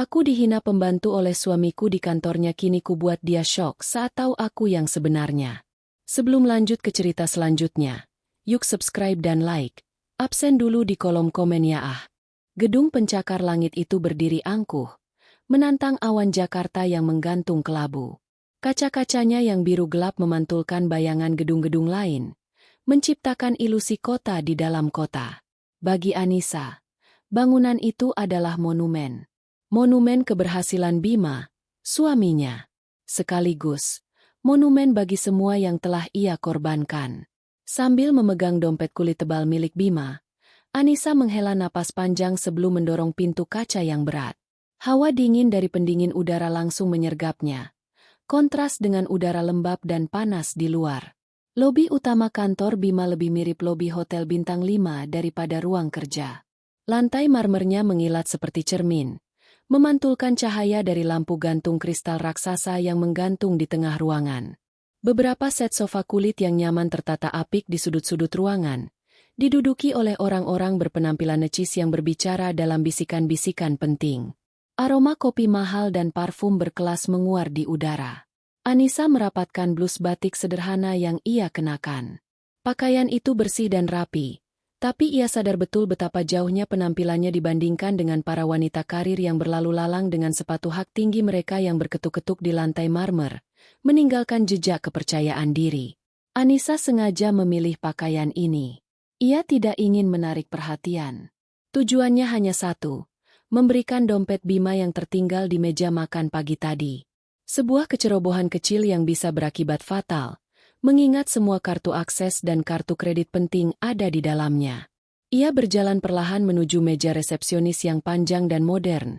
Aku dihina pembantu oleh suamiku di kantornya, kini ku buat dia syok saat tahu aku yang sebenarnya. Sebelum lanjut ke cerita selanjutnya, yuk subscribe dan like. Absen dulu di kolom komen ya ah. Gedung pencakar langit itu berdiri angkuh, menantang awan Jakarta yang menggantung kelabu. Kaca-kacanya yang biru gelap memantulkan bayangan gedung-gedung lain, menciptakan ilusi kota di dalam kota. Bagi Anissa, bangunan itu adalah monumen. Monumen keberhasilan Bima, suaminya. Sekaligus, monumen bagi semua yang telah ia korbankan. Sambil memegang dompet kulit tebal milik Bima, Anissa menghela napas panjang sebelum mendorong pintu kaca yang berat. Hawa dingin dari pendingin udara langsung menyergapnya, kontras dengan udara lembab dan panas di luar. Lobi utama kantor Bima lebih mirip lobi hotel bintang 5 daripada ruang kerja. Lantai marmernya mengilat seperti cermin, memantulkan cahaya dari lampu gantung kristal raksasa yang menggantung di tengah ruangan. Beberapa set sofa kulit yang nyaman tertata apik di sudut-sudut ruangan, diduduki oleh orang-orang berpenampilan necis yang berbicara dalam bisikan-bisikan penting. Aroma kopi mahal dan parfum berkelas menguar di udara. Anissa merapatkan blus batik sederhana yang ia kenakan. Pakaian itu bersih dan rapi, tapi ia sadar betul betapa jauhnya penampilannya dibandingkan dengan para wanita karir yang berlalu lalang dengan sepatu hak tinggi mereka yang berketuk-ketuk di lantai marmer, meninggalkan jejak kepercayaan diri. Anissa sengaja memilih pakaian ini. Ia tidak ingin menarik perhatian. Tujuannya hanya satu, memberikan dompet Bima yang tertinggal di meja makan pagi tadi. Sebuah kecerobohan kecil yang bisa berakibat fatal, mengingat semua kartu akses dan kartu kredit penting ada di dalamnya. Ia berjalan perlahan menuju meja resepsionis yang panjang dan modern,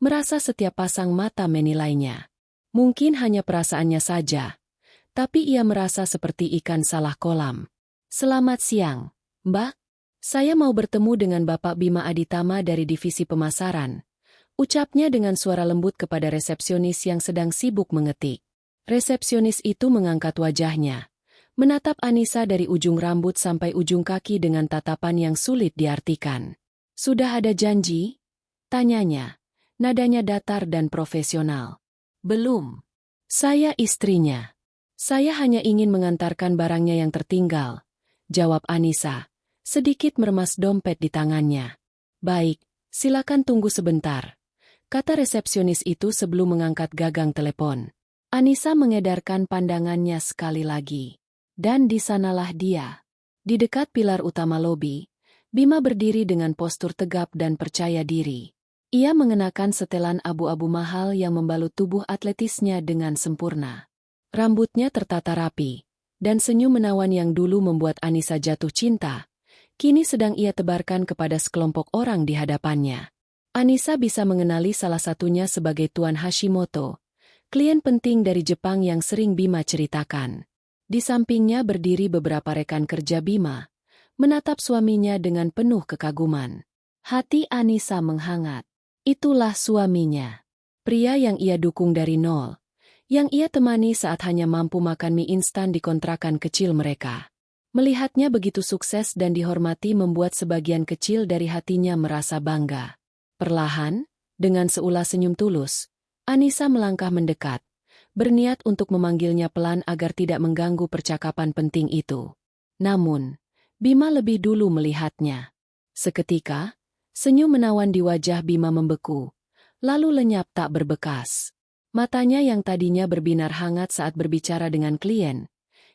merasa setiap pasang mata menilainya. Mungkin hanya perasaannya saja, tapi ia merasa seperti ikan salah kolam. "Selamat siang, Mbak. Saya mau bertemu dengan Bapak Bima Aditama dari divisi pemasaran," ucapnya dengan suara lembut kepada resepsionis yang sedang sibuk mengetik. Resepsionis itu mengangkat wajahnya, menatap Anissa dari ujung rambut sampai ujung kaki dengan tatapan yang sulit diartikan. "Sudah ada janji?" tanyanya, nadanya datar dan profesional. "Belum. Saya istrinya. Saya hanya ingin mengantarkan barangnya yang tertinggal," jawab Anissa, sedikit meremas dompet di tangannya. "Baik, silakan tunggu sebentar," kata resepsionis itu sebelum mengangkat gagang telepon. Anissa mengedarkan pandangannya sekali lagi. Dan di sanalah dia. Di dekat pilar utama lobi, Bima berdiri dengan postur tegap dan percaya diri. Ia mengenakan setelan abu-abu mahal yang membalut tubuh atletisnya dengan sempurna. Rambutnya tertata rapi, dan senyum menawan yang dulu membuat Anissa jatuh cinta, kini sedang ia tebarkan kepada sekelompok orang di hadapannya. Anissa bisa mengenali salah satunya sebagai Tuan Hashimoto, klien penting dari Jepang yang sering Bima ceritakan. Di sampingnya berdiri beberapa rekan kerja Bima, menatap suaminya dengan penuh kekaguman. Hati Anissa menghangat. Itulah suaminya. Pria yang ia dukung dari nol, yang ia temani saat hanya mampu makan mie instan di kontrakan kecil mereka. Melihatnya begitu sukses dan dihormati membuat sebagian kecil dari hatinya merasa bangga. Perlahan, dengan seulas senyum tulus, Anissa melangkah mendekat, berniat untuk memanggilnya pelan agar tidak mengganggu percakapan penting itu. Namun, Bima lebih dulu melihatnya. Seketika, senyum menawan di wajah Bima membeku, lalu lenyap tak berbekas. Matanya yang tadinya berbinar hangat saat berbicara dengan klien,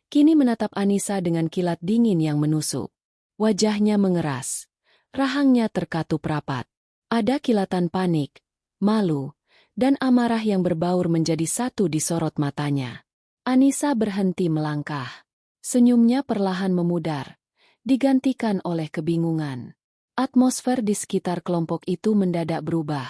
kini menatap Anissa dengan kilat dingin yang menusuk. Wajahnya mengeras, rahangnya terkatup rapat. Ada kilatan panik, malu, dan amarah yang berbaur menjadi satu di sorot matanya. Anissa berhenti melangkah. Senyumnya perlahan memudar, digantikan oleh kebingungan. Atmosfer di sekitar kelompok itu mendadak berubah.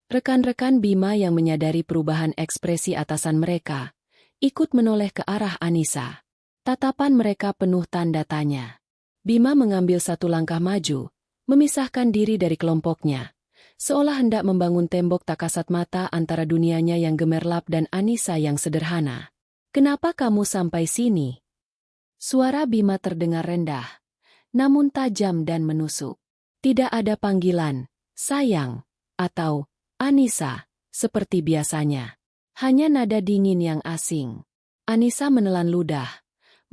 Rekan-rekan Bima yang menyadari perubahan ekspresi atasan mereka, ikut menoleh ke arah Anissa. Tatapan mereka penuh tanda tanya. Bima mengambil satu langkah maju, memisahkan diri dari kelompoknya, seolah hendak membangun tembok tak kasat mata antara dunianya yang gemerlap dan Anissa yang sederhana. "Kenapa kamu sampai sini?" Suara Bima terdengar rendah, namun tajam dan menusuk. "Tidak ada panggilan, sayang," atau "Anissa," seperti biasanya. Hanya nada dingin yang asing. Anissa menelan ludah,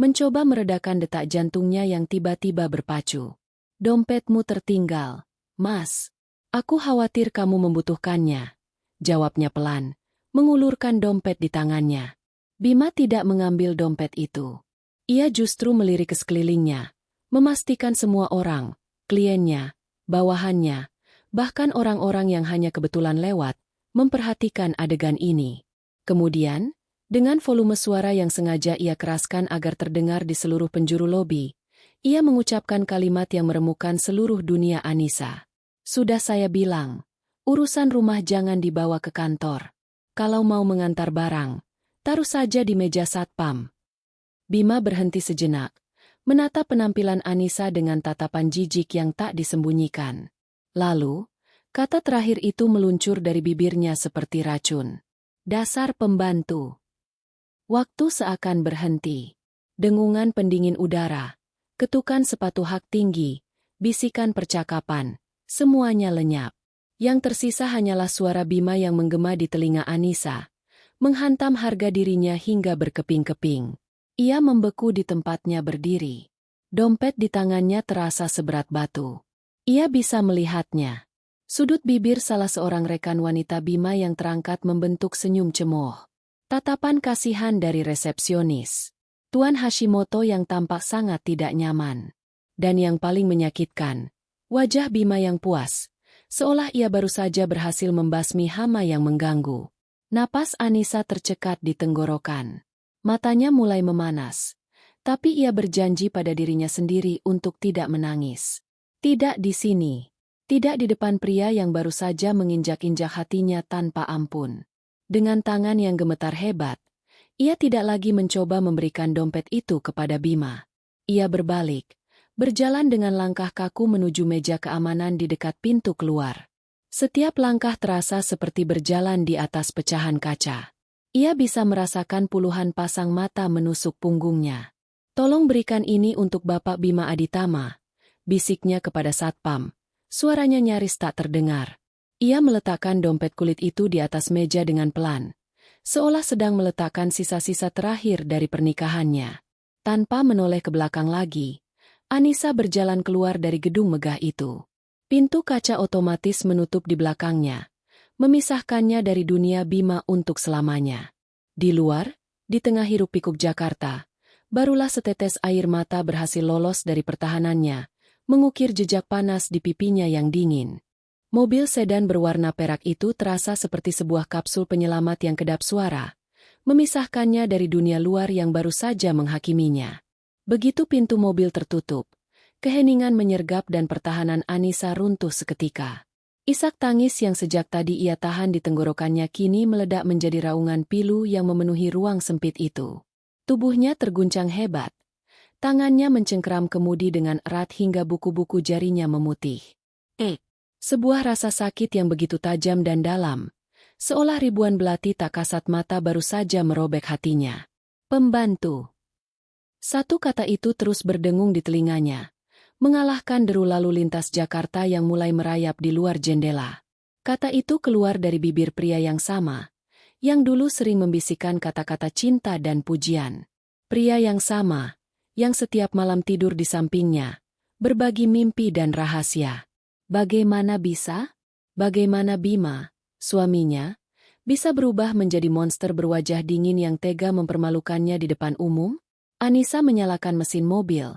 mencoba meredakan detak jantungnya yang tiba-tiba berpacu. Dompetmu tertinggal, Mas. Aku khawatir kamu membutuhkannya, jawabnya pelan, mengulurkan dompet di tangannya. Bima tidak mengambil dompet itu. Ia justru melirik ke sekelilingnya, memastikan semua orang, kliennya, bawahannya, bahkan orang-orang yang hanya kebetulan lewat, memperhatikan adegan ini. Kemudian, dengan volume suara yang sengaja ia keraskan agar terdengar di seluruh penjuru lobi, ia mengucapkan kalimat yang meremukkan seluruh dunia Anissa. Sudah saya bilang, urusan rumah jangan dibawa ke kantor. Kalau mau mengantar barang, taruh saja di meja satpam. Bima berhenti sejenak, menatap penampilan Anissa dengan tatapan jijik yang tak disembunyikan. Lalu, kata terakhir itu meluncur dari bibirnya seperti racun. Dasar pembantu. Waktu seakan berhenti. Dengungan pendingin udara, ketukan sepatu hak tinggi, bisikan percakapan, semuanya lenyap. Yang tersisa hanyalah suara Bima yang menggema di telinga Anissa, menghantam harga dirinya hingga berkeping-keping. Ia membeku di tempatnya berdiri. Dompet di tangannya terasa seberat batu. Ia bisa melihatnya. Sudut bibir salah seorang rekan wanita Bima yang terangkat membentuk senyum cemoh. Tatapan kasihan dari resepsionis. Tuan Hashimoto yang tampak sangat tidak nyaman. Dan yang paling menyakitkan, wajah Bima yang puas, seolah ia baru saja berhasil membasmi hama yang mengganggu. Napas Anissa tercekat di tenggorokan. Matanya mulai memanas. Tapi ia berjanji pada dirinya sendiri untuk tidak menangis. Tidak di sini. Tidak di depan pria yang baru saja menginjak-injak hatinya tanpa ampun. Dengan tangan yang gemetar hebat, ia tidak lagi mencoba memberikan dompet itu kepada Bima. Ia berbalik, berjalan dengan langkah kaku menuju meja keamanan di dekat pintu keluar. Setiap langkah terasa seperti berjalan di atas pecahan kaca. Ia bisa merasakan puluhan pasang mata menusuk punggungnya. Tolong berikan ini untuk Bapak Bima Aditama, bisiknya kepada satpam. Suaranya nyaris tak terdengar. Ia meletakkan dompet kulit itu di atas meja dengan pelan, seolah sedang meletakkan sisa-sisa terakhir dari pernikahannya. Tanpa menoleh ke belakang lagi, Anissa berjalan keluar dari gedung megah itu. Pintu kaca otomatis menutup di belakangnya, memisahkannya dari dunia Bima untuk selamanya. Di luar, di tengah hiruk-pikuk Jakarta, barulah setetes air mata berhasil lolos dari pertahanannya, mengukir jejak panas di pipinya yang dingin. Mobil sedan berwarna perak itu terasa seperti sebuah kapsul penyelamat yang kedap suara, memisahkannya dari dunia luar yang baru saja menghakiminya. Begitu pintu mobil tertutup, keheningan menyergap dan pertahanan Anissa runtuh seketika. Isak tangis yang sejak tadi ia tahan di tenggorokannya kini meledak menjadi raungan pilu yang memenuhi ruang sempit itu. Tubuhnya terguncang hebat. Tangannya mencengkeram kemudi dengan erat hingga buku-buku jarinya memutih. Sebuah rasa sakit yang begitu tajam dan dalam, seolah ribuan belati tak kasat mata baru saja merobek hatinya. Pembantu. Satu kata itu terus berdengung di telinganya, mengalahkan deru lalu lintas Jakarta yang mulai merayap di luar jendela. Kata itu keluar dari bibir pria yang sama, yang dulu sering membisikkan kata-kata cinta dan pujian. Pria yang sama, yang setiap malam tidur di sampingnya, berbagi mimpi dan rahasia. Bagaimana bisa? Bagaimana Bima, suaminya, bisa berubah menjadi monster berwajah dingin yang tega mempermalukannya di depan umum? Anissa menyalakan mesin mobil,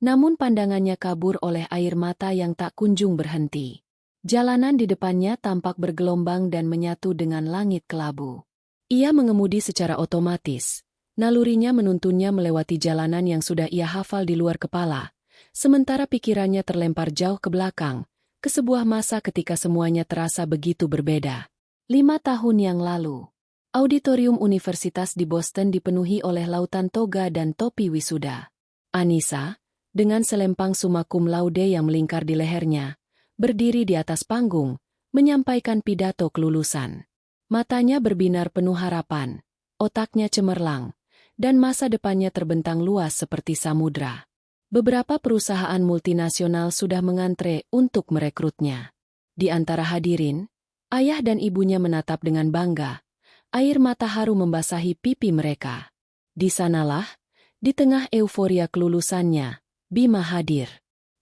namun pandangannya kabur oleh air mata yang tak kunjung berhenti. Jalanan di depannya tampak bergelombang dan menyatu dengan langit kelabu. Ia mengemudi secara otomatis. Nalurinya menuntunnya melewati jalanan yang sudah ia hafal di luar kepala, sementara pikirannya terlempar jauh ke belakang, ke sebuah masa ketika semuanya terasa begitu berbeda. 5 tahun yang lalu, auditorium universitas di Boston dipenuhi oleh lautan toga dan topi wisuda. Anissa, dengan selempang summa cum laude yang melingkar di lehernya, berdiri di atas panggung, menyampaikan pidato kelulusan. Matanya berbinar penuh harapan, otaknya cemerlang, dan masa depannya terbentang luas seperti samudra. Beberapa perusahaan multinasional sudah mengantre untuk merekrutnya. Di antara hadirin, Ayah dan ibunya menatap dengan bangga. Air mata haru membasahi pipi mereka. Di sanalah, di tengah euforia kelulusannya, Bima hadir.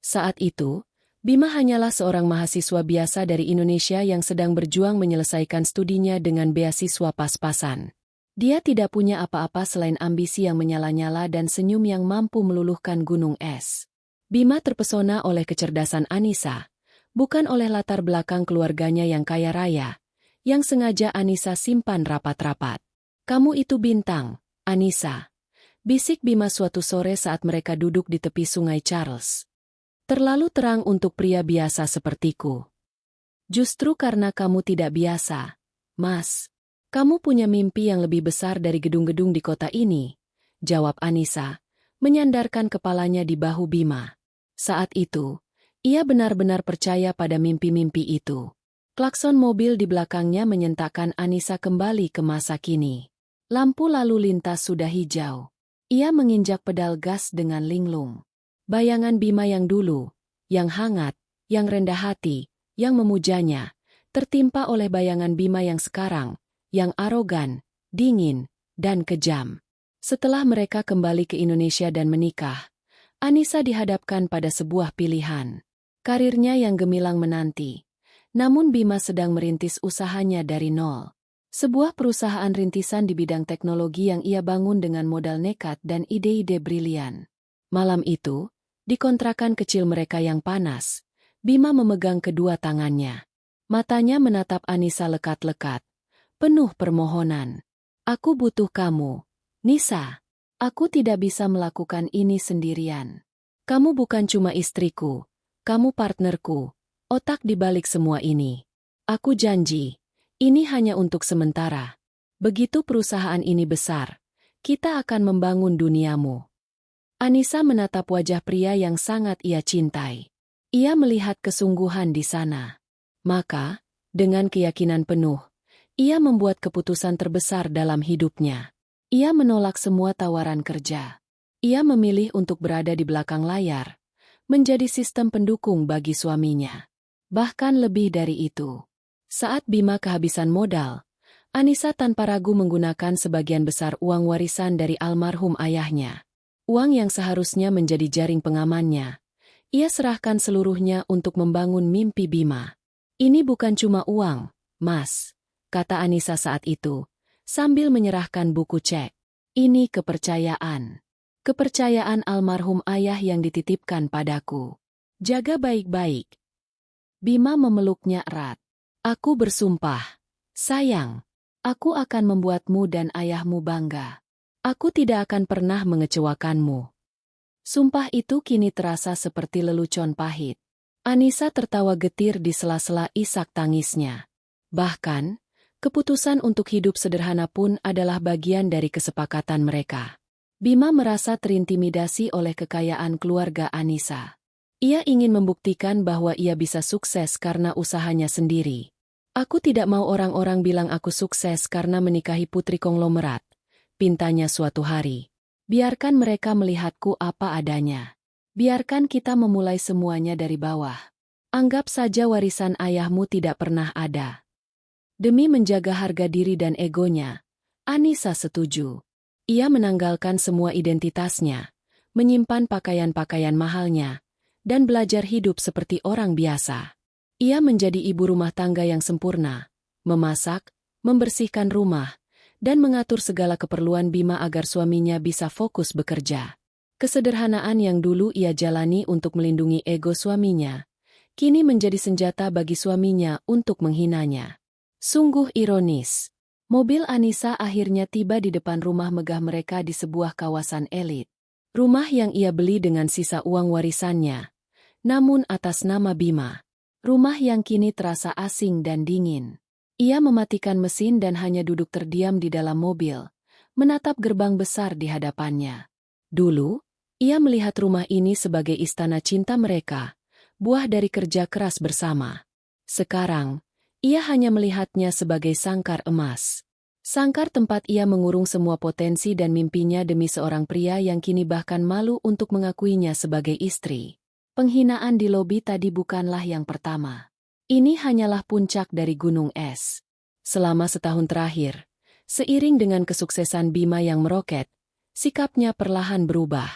Saat itu, Bima hanyalah seorang mahasiswa biasa dari Indonesia yang sedang berjuang menyelesaikan studinya dengan beasiswa pas-pasan. Dia tidak punya apa-apa selain ambisi yang menyala-nyala dan senyum yang mampu meluluhkan gunung es. Bima terpesona oleh kecerdasan Anissa, bukan oleh latar belakang keluarganya yang kaya raya, yang sengaja Anissa simpan rapat-rapat. "Kamu itu bintang, Anissa," bisik Bima suatu sore saat mereka duduk di tepi sungai Charles. "Terlalu terang untuk pria biasa sepertiku." "Justru karena kamu tidak biasa, Mas. Kamu punya mimpi yang lebih besar dari gedung-gedung di kota ini," jawab Anissa, menyandarkan kepalanya di bahu Bima. Saat itu, ia benar-benar percaya pada mimpi-mimpi itu. Klakson mobil di belakangnya menyentakkan Anissa kembali ke masa kini. Lampu lalu lintas sudah hijau. Ia menginjak pedal gas dengan linglung. Bayangan Bima yang dulu, yang hangat, yang rendah hati, yang memujanya, tertimpa oleh bayangan Bima yang sekarang, yang arogan, dingin, dan kejam. Setelah mereka kembali ke Indonesia dan menikah, Anissa dihadapkan pada sebuah pilihan. Karirnya yang gemilang menanti. Namun Bima sedang merintis usahanya dari nol. Sebuah perusahaan rintisan di bidang teknologi yang ia bangun dengan modal nekat dan ide-ide brilian. Malam itu, di kontrakan kecil mereka yang panas, Bima memegang kedua tangannya. Matanya menatap Anissa lekat-lekat, penuh permohonan. "Aku butuh kamu, Nisa. Aku tidak bisa melakukan ini sendirian. Kamu bukan cuma istriku, kamu partnerku, otak di balik semua ini. Aku janji, ini hanya untuk sementara. Begitu perusahaan ini besar, kita akan membangun duniamu." Anissa menatap wajah pria yang sangat ia cintai. Ia melihat kesungguhan di sana. Maka, dengan keyakinan penuh, ia membuat keputusan terbesar dalam hidupnya. Ia menolak semua tawaran kerja. Ia memilih untuk berada di belakang layar, menjadi sistem pendukung bagi suaminya. Bahkan lebih dari itu. Saat Bima kehabisan modal, Anissa tanpa ragu menggunakan sebagian besar uang warisan dari almarhum ayahnya. Uang yang seharusnya menjadi jaring pengamannya. Ia serahkan seluruhnya untuk membangun mimpi Bima. "Ini bukan cuma uang, Mas," kata Anissa saat itu, sambil menyerahkan buku cek. "Ini kepercayaan. Kepercayaan almarhum ayah yang dititipkan padaku. Jaga baik-baik." Bima memeluknya erat. "Aku bersumpah, sayang, aku akan membuatmu dan ayahmu bangga. Aku tidak akan pernah mengecewakanmu." Sumpah itu kini terasa seperti lelucon pahit. Anissa tertawa getir di sela-sela isak tangisnya. Bahkan, keputusan untuk hidup sederhana pun adalah bagian dari kesepakatan mereka. Bima merasa terintimidasi oleh kekayaan keluarga Anissa. Ia ingin membuktikan bahwa ia bisa sukses karena usahanya sendiri. "Aku tidak mau orang-orang bilang aku sukses karena menikahi putri konglomerat," pintanya suatu hari. "Biarkan mereka melihatku apa adanya. Biarkan kita memulai semuanya dari bawah. Anggap saja warisan ayahmu tidak pernah ada." Demi menjaga harga diri dan egonya, Anissa setuju. Ia menanggalkan semua identitasnya, menyimpan pakaian-pakaian mahalnya, dan belajar hidup seperti orang biasa. Ia menjadi ibu rumah tangga yang sempurna, memasak, membersihkan rumah, dan mengatur segala keperluan Bima agar suaminya bisa fokus bekerja. Kesederhanaan yang dulu ia jalani untuk melindungi ego suaminya, kini menjadi senjata bagi suaminya untuk menghinanya. Sungguh ironis. Mobil Anissa akhirnya tiba di depan rumah megah mereka di sebuah kawasan elit. Rumah yang ia beli dengan sisa uang warisannya, namun atas nama Bima. Rumah yang kini terasa asing dan dingin. Ia mematikan mesin dan hanya duduk terdiam di dalam mobil, menatap gerbang besar di hadapannya. Dulu, ia melihat rumah ini sebagai istana cinta mereka, buah dari kerja keras bersama. Sekarang, ia hanya melihatnya sebagai sangkar emas. Sangkar tempat ia mengurung semua potensi dan mimpinya demi seorang pria yang kini bahkan malu untuk mengakuinya sebagai istri. Penghinaan di lobi tadi bukanlah yang pertama. Ini hanyalah puncak dari gunung es. Selama setahun terakhir, seiring dengan kesuksesan Bima yang meroket, sikapnya perlahan berubah.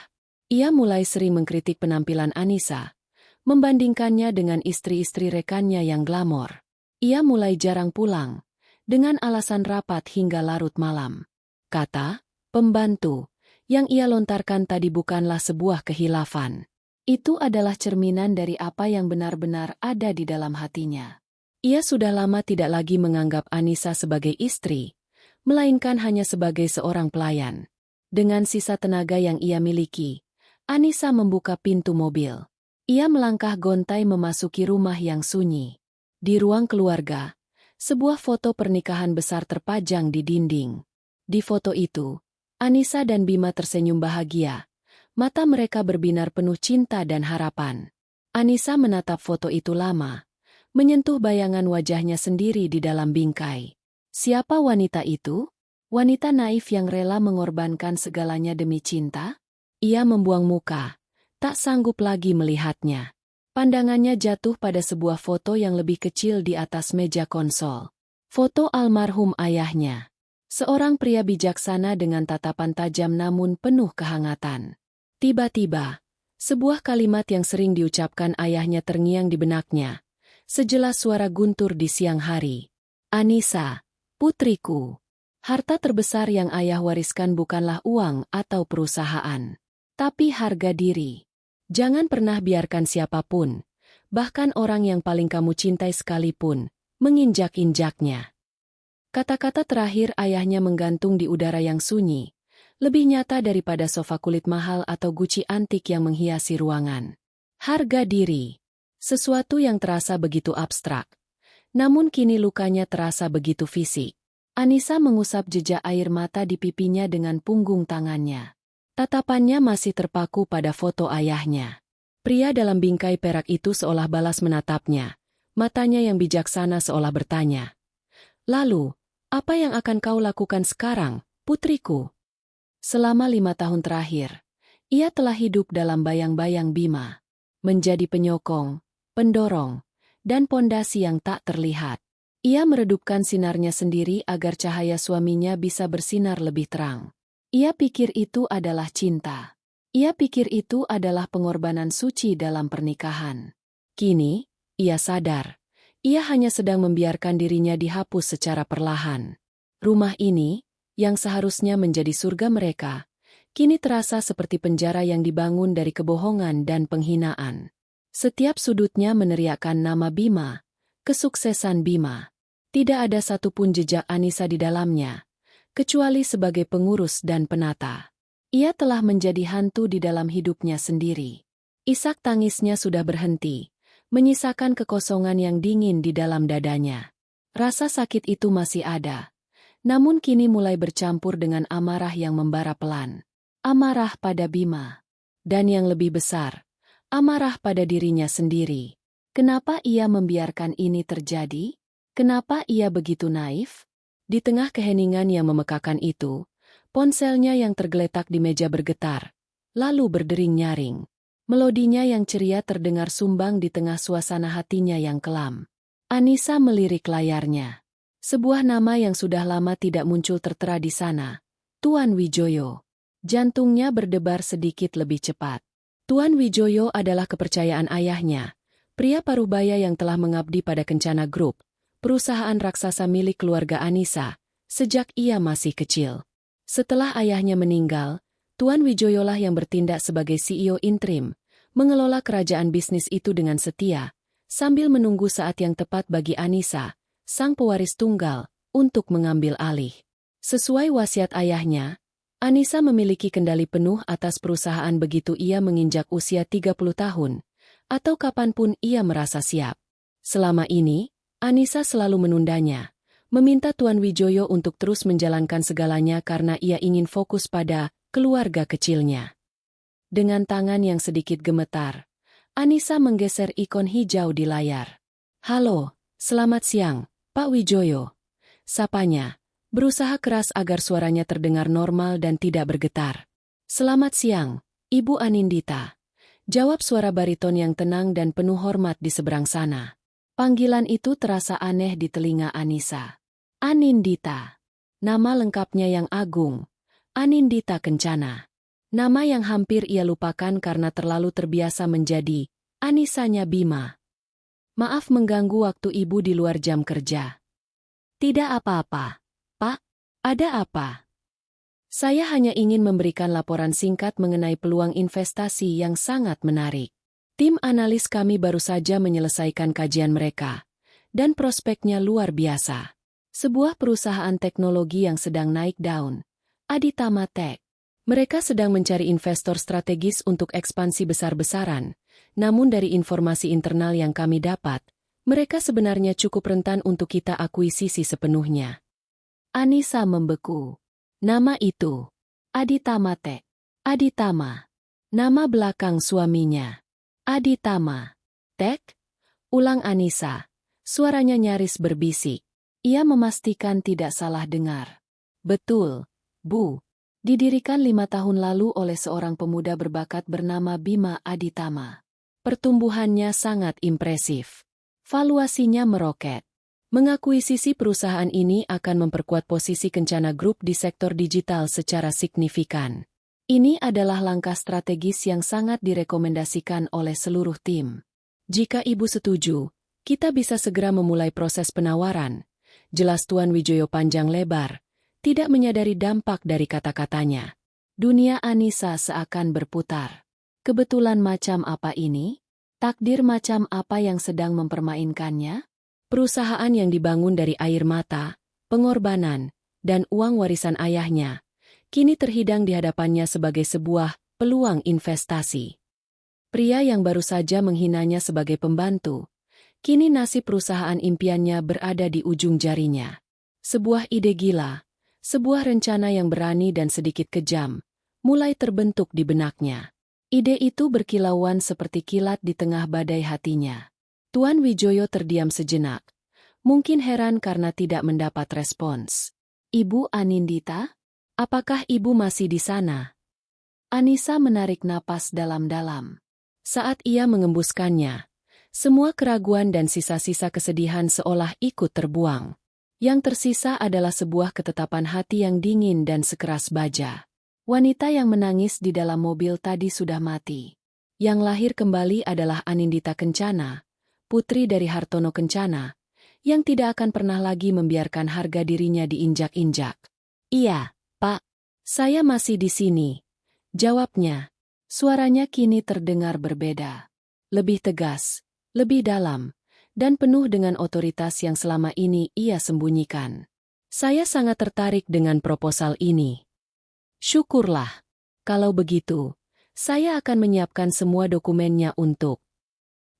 Ia mulai sering mengkritik penampilan Anissa, membandingkannya dengan istri-istri rekannya yang glamor. Ia mulai jarang pulang, dengan alasan rapat hingga larut malam. Kata pembantu yang ia lontarkan tadi bukanlah sebuah kehilafan. Itu adalah cerminan dari apa yang benar-benar ada di dalam hatinya. Ia sudah lama tidak lagi menganggap Anissa sebagai istri, melainkan hanya sebagai seorang pelayan. Dengan sisa tenaga yang ia miliki, Anissa membuka pintu mobil. Ia melangkah gontai memasuki rumah yang sunyi. Di ruang keluarga, sebuah foto pernikahan besar terpajang di dinding. Di foto itu, Anissa dan Bima tersenyum bahagia. Mata mereka berbinar penuh cinta dan harapan. Anissa menatap foto itu lama, menyentuh bayangan wajahnya sendiri di dalam bingkai. Siapa wanita itu? Wanita naif yang rela mengorbankan segalanya demi cinta? Ia membuang muka, tak sanggup lagi melihatnya. Pandangannya jatuh pada sebuah foto yang lebih kecil di atas meja konsol. Foto almarhum ayahnya. Seorang pria bijaksana dengan tatapan tajam namun penuh kehangatan. Tiba-tiba, sebuah kalimat yang sering diucapkan ayahnya terngiang di benaknya. Sejelas suara guntur di siang hari. Anissa, putriku. Harta terbesar yang ayah wariskan bukanlah uang atau perusahaan, tapi harga diri. Jangan pernah biarkan siapapun, bahkan orang yang paling kamu cintai sekalipun, menginjak-injaknya. Kata-kata terakhir ayahnya menggantung di udara yang sunyi. Lebih nyata daripada sofa kulit mahal atau guci antik yang menghiasi ruangan. Harga diri. Sesuatu yang terasa begitu abstrak. Namun kini lukanya terasa begitu fisik. Anissa mengusap jejak air mata di pipinya dengan punggung tangannya. Tatapannya masih terpaku pada foto ayahnya. Pria dalam bingkai perak itu seolah balas menatapnya. Matanya yang bijaksana seolah bertanya. Lalu, apa yang akan kau lakukan sekarang, putriku? Selama 5 tahun terakhir, ia telah hidup dalam bayang-bayang Bima. Menjadi penyokong, pendorong, dan pondasi yang tak terlihat. Ia meredupkan sinarnya sendiri agar cahaya suaminya bisa bersinar lebih terang. Ia pikir itu adalah cinta. Ia pikir itu adalah pengorbanan suci dalam pernikahan. Kini, ia sadar, ia hanya sedang membiarkan dirinya dihapus secara perlahan. Rumah ini, yang seharusnya menjadi surga mereka, kini terasa seperti penjara yang dibangun dari kebohongan dan penghinaan. Setiap sudutnya meneriakkan nama Bima, kesuksesan Bima. Tidak ada satupun jejak Anissa di dalamnya, kecuali sebagai pengurus dan penata. Ia telah menjadi hantu di dalam hidupnya sendiri. Isak tangisnya sudah berhenti, menyisakan kekosongan yang dingin di dalam dadanya. Rasa sakit itu masih ada. Namun kini mulai bercampur dengan amarah yang membara pelan. Amarah pada Bima. Dan yang lebih besar, amarah pada dirinya sendiri. Kenapa ia membiarkan ini terjadi? Kenapa ia begitu naif? Di tengah keheningan yang memekakan itu, ponselnya yang tergeletak di meja bergetar, lalu berdering nyaring. Melodinya yang ceria terdengar sumbang di tengah suasana hatinya yang kelam. Anissa melirik layarnya. Sebuah nama yang sudah lama tidak muncul tertera di sana. Tuan Wijoyo. Jantungnya berdebar sedikit lebih cepat. Tuan Wijoyo adalah kepercayaan ayahnya. Pria parubaya yang telah mengabdi pada Kencana Group, perusahaan raksasa milik keluarga Anissa, sejak ia masih kecil. Setelah ayahnya meninggal, Tuan Wijoyolah yang bertindak sebagai CEO interim, mengelola kerajaan bisnis itu dengan setia, sambil menunggu saat yang tepat bagi Anissa, sang pewaris tunggal, untuk mengambil alih. Sesuai wasiat ayahnya, Anissa memiliki kendali penuh atas perusahaan begitu ia menginjak usia 30 tahun, atau kapanpun ia merasa siap. Selama ini, Anissa selalu menundanya, meminta Tuan Wijoyo untuk terus menjalankan segalanya karena ia ingin fokus pada keluarga kecilnya. Dengan tangan yang sedikit gemetar, Anissa menggeser ikon hijau di layar. Halo, selamat siang, Pak Wijoyo. Sapanya, berusaha keras agar suaranya terdengar normal dan tidak bergetar. Selamat siang, Ibu Anindita. Jawab suara bariton yang tenang dan penuh hormat di seberang sana. Panggilan itu terasa aneh di telinga Anissa. Anindita. Nama lengkapnya yang agung. Anindita Kencana. Nama yang hampir ia lupakan karena terlalu terbiasa menjadi Anissanya Bima. Maaf mengganggu waktu ibu di luar jam kerja. Tidak apa-apa, Pak. Ada apa? Saya hanya ingin memberikan laporan singkat mengenai peluang investasi yang sangat menarik. Tim analis kami baru saja menyelesaikan kajian mereka, dan prospeknya luar biasa. Sebuah perusahaan teknologi yang sedang naik daun, Aditama Tech. Mereka sedang mencari investor strategis untuk ekspansi besar-besaran, namun dari informasi internal yang kami dapat, mereka sebenarnya cukup rentan untuk kita akuisisi sepenuhnya. Anissa membeku. Nama itu, Aditama Tech. Aditama. Nama belakang suaminya. Aditama. Tech? Ulang Anissa. Suaranya nyaris berbisik. Ia memastikan tidak salah dengar. Betul, Bu. Didirikan 5 tahun lalu oleh seorang pemuda berbakat bernama Bima Aditama. Pertumbuhannya sangat impresif. Valuasinya meroket. Mengakuisisi perusahaan ini akan memperkuat posisi Kencana Group di sektor digital secara signifikan. Ini adalah langkah strategis yang sangat direkomendasikan oleh seluruh tim. Jika Ibu setuju, kita bisa segera memulai proses penawaran. Jelas Tuan Wijoyo panjang lebar, tidak menyadari dampak dari kata-katanya. Dunia Anissa seakan berputar. Kebetulan macam apa ini? Takdir macam apa yang sedang mempermainkannya? Perusahaan yang dibangun dari air mata, pengorbanan, dan uang warisan ayahnya, kini terhidang di hadapannya sebagai sebuah peluang investasi. Pria yang baru saja menghinanya sebagai pembantu, kini nasib perusahaan impiannya berada di ujung jarinya. Sebuah ide gila, sebuah rencana yang berani dan sedikit kejam, mulai terbentuk di benaknya. Ide itu berkilauan seperti kilat di tengah badai hatinya. Tuan Wijoyo terdiam sejenak, mungkin heran karena tidak mendapat respons. Ibu Anindita? Apakah ibu masih di sana? Anissa menarik napas dalam-dalam. Saat ia mengembuskannya, semua keraguan dan sisa-sisa kesedihan seolah ikut terbuang. Yang tersisa adalah sebuah ketetapan hati yang dingin dan sekeras baja. Wanita yang menangis di dalam mobil tadi sudah mati. Yang lahir kembali adalah Anindita Kencana, putri dari Hartono Kencana, yang tidak akan pernah lagi membiarkan harga dirinya diinjak-injak. Iya, Pak, saya masih di sini. Jawabnya. Suaranya kini terdengar berbeda. Lebih tegas, lebih dalam, dan penuh dengan otoritas yang selama ini ia sembunyikan. Saya sangat tertarik dengan proposal ini. Syukurlah. Kalau begitu, saya akan menyiapkan semua dokumennya untuk.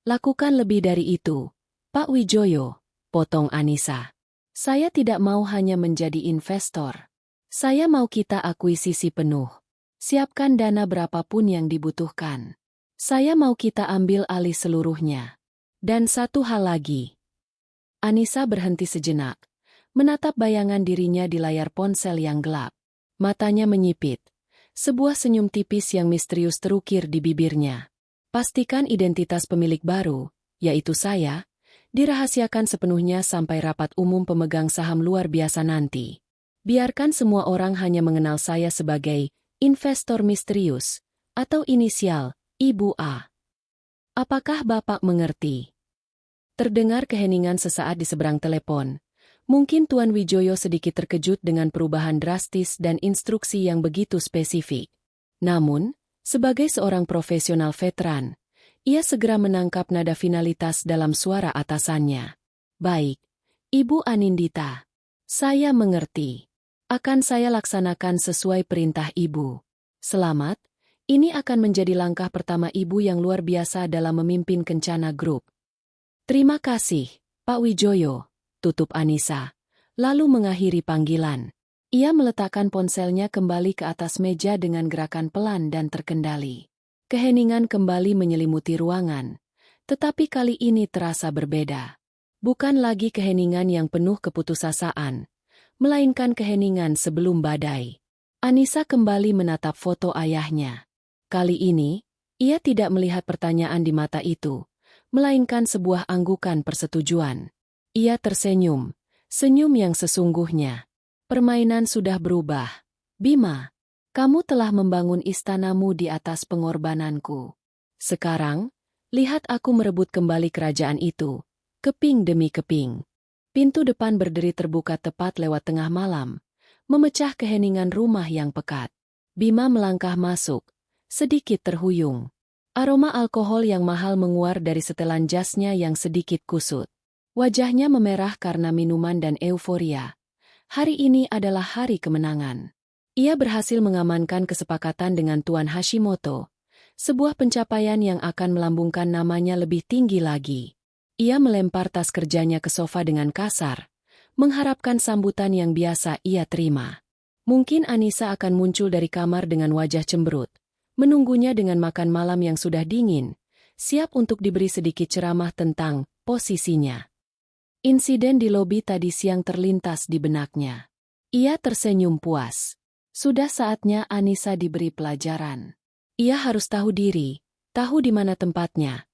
Lakukan lebih dari itu, Pak Wijoyo, potong Anissa. Saya tidak mau hanya menjadi investor. Saya mau kita akuisisi penuh. Siapkan dana berapapun yang dibutuhkan. Saya mau kita ambil alih seluruhnya. Dan satu hal lagi. Anissa berhenti sejenak, menatap bayangan dirinya di layar ponsel yang gelap. Matanya menyipit. Sebuah senyum tipis yang misterius terukir di bibirnya. Pastikan identitas pemilik baru, yaitu saya, dirahasiakan sepenuhnya sampai rapat umum pemegang saham luar biasa nanti. Biarkan semua orang hanya mengenal saya sebagai investor misterius, atau inisial, Ibu A. Apakah Bapak mengerti? Terdengar keheningan sesaat di seberang telepon. Mungkin Tuan Wijoyo sedikit terkejut dengan perubahan drastis dan instruksi yang begitu spesifik. Namun, sebagai seorang profesional veteran, ia segera menangkap nada finalitas dalam suara atasannya. Baik, Ibu Anindita. Saya mengerti. Akan saya laksanakan sesuai perintah Ibu. Selamat, ini akan menjadi langkah pertama Ibu yang luar biasa dalam memimpin Kencana Group. Terima kasih, Pak Wijoyo, tutup Anissa, lalu mengakhiri panggilan. Ia meletakkan ponselnya kembali ke atas meja dengan gerakan pelan dan terkendali. Keheningan kembali menyelimuti ruangan, tetapi kali ini terasa berbeda. Bukan lagi keheningan yang penuh keputusasaan, melainkan keheningan sebelum badai. Anissa kembali menatap foto ayahnya. Kali ini, ia tidak melihat pertanyaan di mata itu, melainkan sebuah anggukan persetujuan. Ia tersenyum, senyum yang sesungguhnya. Permainan sudah berubah. Bima, kamu telah membangun istanamu di atas pengorbananku. Sekarang, lihat aku merebut kembali kerajaan itu, keping demi keping. Pintu depan berderi terbuka tepat lewat tengah malam, memecah keheningan rumah yang pekat. Bima melangkah masuk, sedikit terhuyung. Aroma alkohol yang mahal menguar dari setelan jasnya yang sedikit kusut. Wajahnya memerah karena minuman dan euforia. Hari ini adalah hari kemenangan. Ia berhasil mengamankan kesepakatan dengan Tuan Hashimoto, sebuah pencapaian yang akan melambungkan namanya lebih tinggi lagi. Ia melempar tas kerjanya ke sofa dengan kasar, mengharapkan sambutan yang biasa ia terima. Mungkin Anissa akan muncul dari kamar dengan wajah cemberut, menunggunya dengan makan malam yang sudah dingin, siap untuk diberi sedikit ceramah tentang posisinya. Insiden di lobi tadi siang terlintas di benaknya. Ia tersenyum puas. Sudah saatnya Anissa diberi pelajaran. Ia harus tahu diri, tahu di mana tempatnya,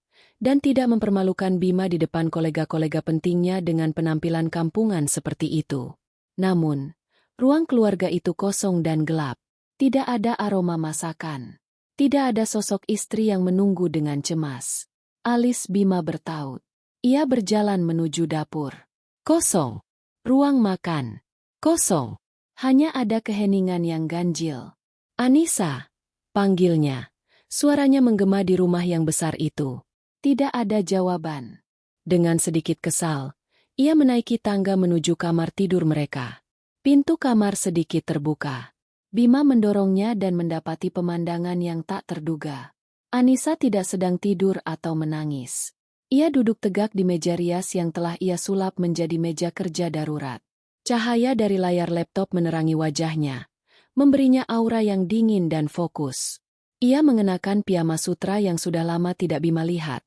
dan tidak mempermalukan Bima di depan kolega-kolega pentingnya dengan penampilan kampungan seperti itu. Namun, ruang keluarga itu kosong dan gelap. Tidak ada aroma masakan. Tidak ada sosok istri yang menunggu dengan cemas. Alis Bima bertaut. Ia berjalan menuju dapur. Kosong. Ruang makan. Kosong. Hanya ada keheningan yang ganjil. Anissa, panggilnya. Suaranya menggema di rumah yang besar itu. Tidak ada jawaban. Dengan sedikit kesal, ia menaiki tangga menuju kamar tidur mereka. Pintu kamar sedikit terbuka. Bima mendorongnya dan mendapati pemandangan yang tak terduga. Anissa tidak sedang tidur atau menangis. Ia duduk tegak di meja rias yang telah ia sulap menjadi meja kerja darurat. Cahaya dari layar laptop menerangi wajahnya, memberinya aura yang dingin dan fokus. Ia mengenakan piyama sutra yang sudah lama tidak Bima lihat,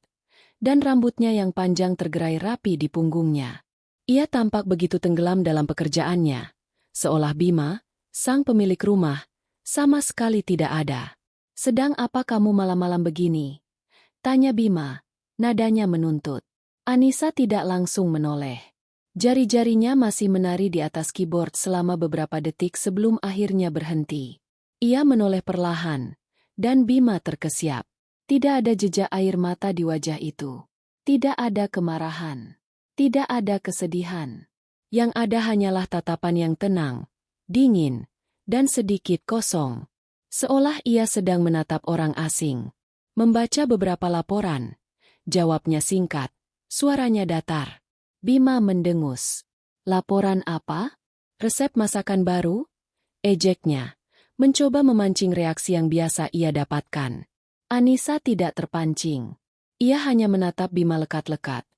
dan rambutnya yang panjang tergerai rapi di punggungnya. Ia tampak begitu tenggelam dalam pekerjaannya, seolah Bima, sang pemilik rumah, sama sekali tidak ada. "Sedang apa kamu malam-malam begini?" tanya Bima, nadanya menuntut. Anissa tidak langsung menoleh. Jari-jarinya masih menari di atas keyboard selama beberapa detik sebelum akhirnya berhenti. Ia menoleh perlahan, dan Bima terkesiap. Tidak ada jejak air mata di wajah itu. Tidak ada kemarahan. Tidak ada kesedihan. Yang ada hanyalah tatapan yang tenang, dingin, dan sedikit kosong. Seolah ia sedang menatap orang asing. Membaca beberapa laporan. Jawabnya singkat, suaranya datar. Bima mendengus. "Laporan apa? Resep masakan baru?" ejeknya, mencoba memancing reaksi yang biasa ia dapatkan. Anissa tidak terpancing. Ia hanya menatap Bima lekat-lekat.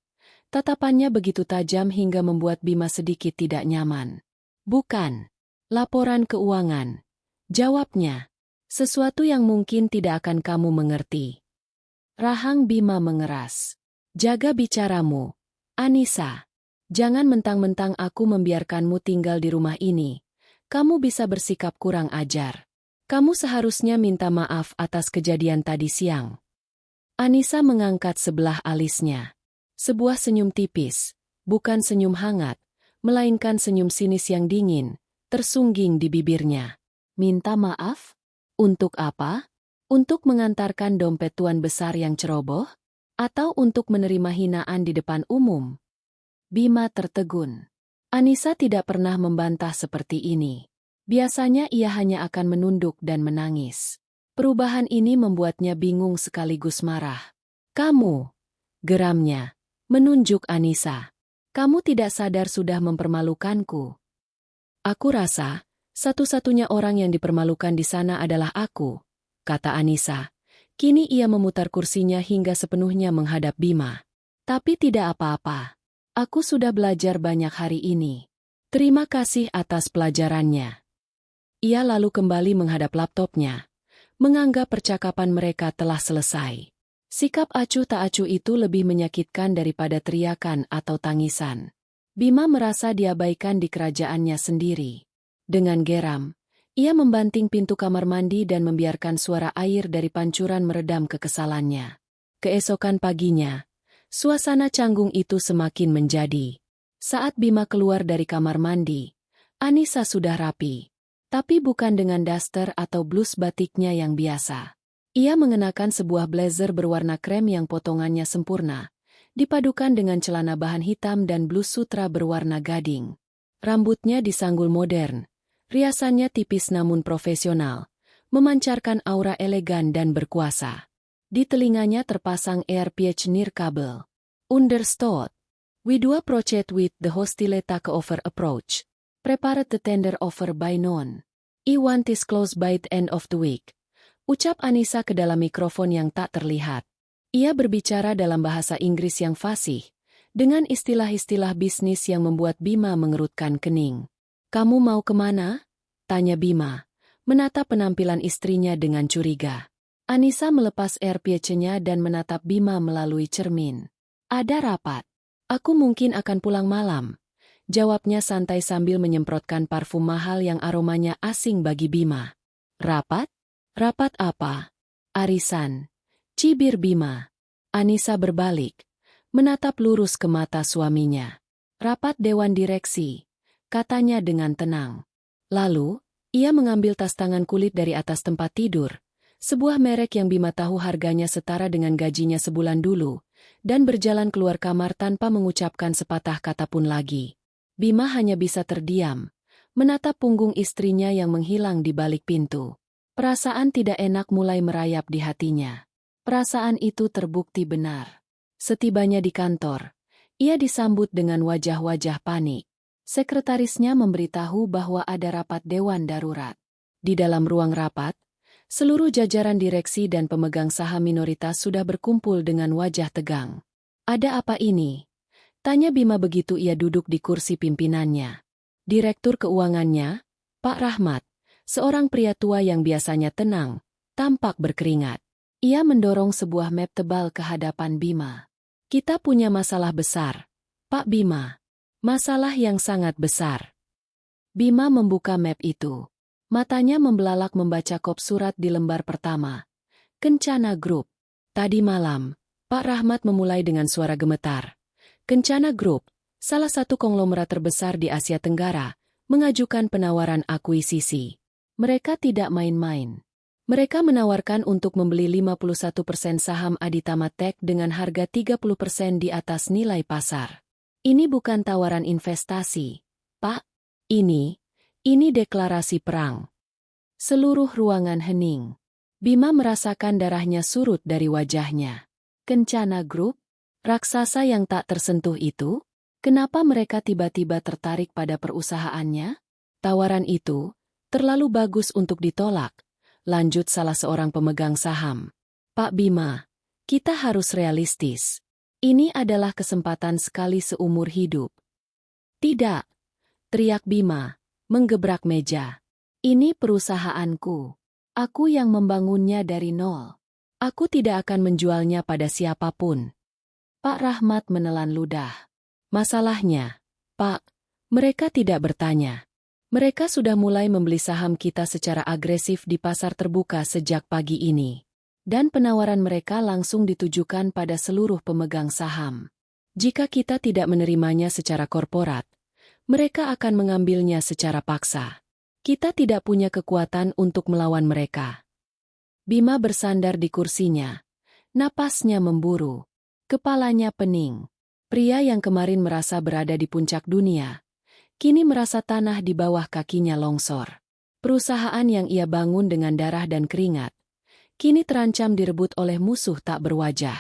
Tatapannya begitu tajam hingga membuat Bima sedikit tidak nyaman. "Bukan. Laporan keuangan," jawabnya. "Sesuatu yang mungkin tidak akan kamu mengerti." Rahang Bima mengeras. "Jaga bicaramu, Anissa. Jangan mentang-mentang aku membiarkanmu tinggal di rumah ini. Kamu bisa bersikap kurang ajar. Kamu seharusnya minta maaf atas kejadian tadi siang." Anissa mengangkat sebelah alisnya. Sebuah senyum tipis, bukan senyum hangat, melainkan senyum sinis yang dingin, tersungging di bibirnya. "Minta maaf? Untuk apa? Untuk mengantarkan dompet tuan besar yang ceroboh? Atau untuk menerima hinaan di depan umum?" Bima tertegun. Anissa tidak pernah membantah seperti ini. Biasanya ia hanya akan menunduk dan menangis. Perubahan ini membuatnya bingung sekaligus marah. "Kamu," geramnya, menunjuk Anissa. "Kamu tidak sadar sudah mempermalukanku." "Aku rasa, satu-satunya orang yang dipermalukan di sana adalah aku," kata Anissa. Kini ia memutar kursinya hingga sepenuhnya menghadap Bima. "Tapi tidak apa-apa. Aku sudah belajar banyak hari ini. Terima kasih atas pelajarannya." Ia lalu kembali menghadap laptopnya, menganggap percakapan mereka telah selesai. Sikap acuh tak acuh itu lebih menyakitkan daripada teriakan atau tangisan. Bima merasa diabaikan di kerajaannya sendiri. Dengan geram, ia membanting pintu kamar mandi dan membiarkan suara air dari pancuran meredam kekesalannya. Keesokan paginya, Suasana canggung itu semakin menjadi. Saat Bima keluar dari kamar mandi, Anissa sudah rapi. Tapi bukan dengan daster atau blus batiknya yang biasa. Ia mengenakan sebuah blazer berwarna krem yang potongannya sempurna, dipadukan dengan celana bahan hitam dan blus sutra berwarna gading. Rambutnya disanggul modern, riasannya tipis namun profesional, memancarkan aura elegan dan berkuasa. Di telinganya terpasang earpiece nirkabel. Understood. We do approach with the hostile take over approach. Prepare the tender offer by noon. I want is close by the end of the week. Ucap Anissa ke dalam mikrofon yang tak terlihat. Ia berbicara dalam bahasa Inggris yang fasih, dengan istilah-istilah bisnis yang membuat Bima mengerutkan kening. Kamu mau kemana? Tanya Bima, menatap penampilan istrinya dengan curiga. Anissa melepas earpiece-nya dan menatap Bima melalui cermin. Ada rapat. Aku mungkin akan pulang malam. Jawabnya santai sambil menyemprotkan parfum mahal yang aromanya asing bagi Bima. Rapat? Rapat apa? Arisan. Cibir Bima. Anissa berbalik, menatap lurus ke mata suaminya. Rapat dewan direksi, katanya dengan tenang. Lalu, ia mengambil tas tangan kulit dari atas tempat tidur, sebuah merek yang Bima tahu harganya setara dengan gajinya sebulan dulu, dan berjalan keluar kamar tanpa mengucapkan sepatah kata pun lagi. Bima hanya bisa terdiam, menatap punggung istrinya yang menghilang di balik pintu. Perasaan tidak enak mulai merayap di hatinya. Perasaan itu terbukti benar. Setibanya di kantor, ia disambut dengan wajah-wajah panik. Sekretarisnya memberitahu bahwa ada rapat dewan darurat. Di dalam ruang rapat, seluruh jajaran direksi dan pemegang saham minoritas sudah berkumpul dengan wajah tegang. Ada apa ini? Tanya Bima begitu ia duduk di kursi pimpinannya. Direktur keuangannya, Pak Rahmat, seorang pria tua yang biasanya tenang, tampak berkeringat. Ia mendorong sebuah map tebal ke hadapan Bima. Kita punya masalah besar, Pak Bima. Masalah yang sangat besar. Bima membuka map itu. Matanya membelalak membaca kop surat di lembar pertama. Kencana Group. Tadi malam, Pak Rahmat memulai dengan suara gemetar. Kencana Group, salah satu konglomerat terbesar di Asia Tenggara, mengajukan penawaran akuisisi. Mereka tidak main-main. Mereka menawarkan untuk membeli 51% saham Aditama Tech dengan harga 30% di atas nilai pasar. Ini bukan tawaran investasi, Pak. Ini deklarasi perang. Seluruh ruangan hening. Bima merasakan darahnya surut dari wajahnya. Kencana Group? Raksasa yang tak tersentuh itu? Kenapa mereka tiba-tiba tertarik pada perusahaannya? Tawaran itu terlalu bagus untuk ditolak, lanjut salah seorang pemegang saham. Pak Bima, kita harus realistis. Ini adalah kesempatan sekali seumur hidup. Tidak, teriak Bima, menggebrak meja. Ini perusahaanku. Aku yang membangunnya dari nol. Aku tidak akan menjualnya pada siapapun. Pak Rahmat menelan ludah. Masalahnya, Pak, mereka tidak bertanya. Mereka sudah mulai membeli saham kita secara agresif di pasar terbuka sejak pagi ini. Dan penawaran mereka langsung ditujukan pada seluruh pemegang saham. Jika kita tidak menerimanya secara korporat, mereka akan mengambilnya secara paksa. Kita tidak punya kekuatan untuk melawan mereka. Bima bersandar di kursinya. Napasnya memburu. Kepalanya pening. Pria yang kemarin merasa berada di puncak dunia, kini merasa tanah di bawah kakinya longsor. Perusahaan yang ia bangun dengan darah dan keringat, kini terancam direbut oleh musuh tak berwajah.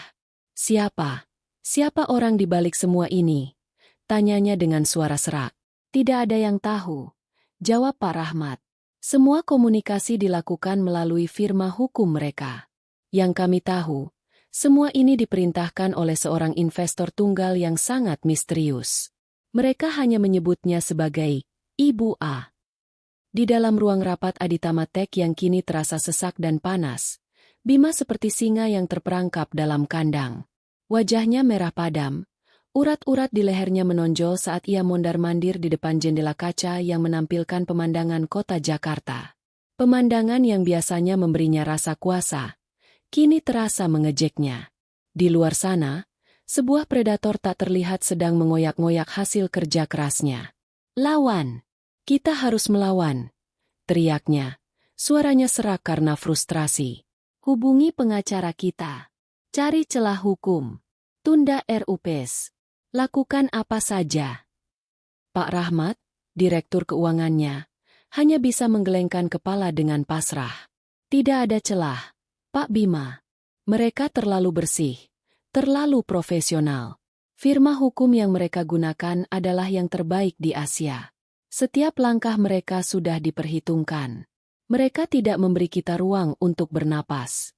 Siapa? Siapa orang di balik semua ini? Tanyanya dengan suara serak. Tidak ada yang tahu, jawab Pak Rahmat. Semua komunikasi dilakukan melalui firma hukum mereka. Yang kami tahu, semua ini diperintahkan oleh seorang investor tunggal yang sangat misterius. Mereka hanya menyebutnya sebagai Ibu A. Di dalam ruang rapat Aditama Tech yang kini terasa sesak dan panas, Bima seperti singa yang terperangkap dalam kandang. Wajahnya merah padam, urat-urat di lehernya menonjol saat ia mondar-mandir di depan jendela kaca yang menampilkan pemandangan kota Jakarta. Pemandangan yang biasanya memberinya rasa kuasa, kini terasa mengejeknya. Di luar sana, Sebuah predator tak terlihat sedang mengoyak-ngoyak hasil kerja kerasnya. "Lawan! Kita harus melawan!" teriaknya. Suaranya serak karena frustrasi. "Hubungi pengacara kita. Cari celah hukum. Tunda RUPs. Lakukan apa saja." Pak Rahmat, direktur keuangannya, hanya bisa menggelengkan kepala dengan pasrah. "Tidak ada celah, Pak Bima. Mereka terlalu bersih, terlalu profesional. Firma hukum yang mereka gunakan adalah yang terbaik di Asia. Setiap langkah mereka sudah diperhitungkan. Mereka tidak memberi kita ruang untuk bernapas."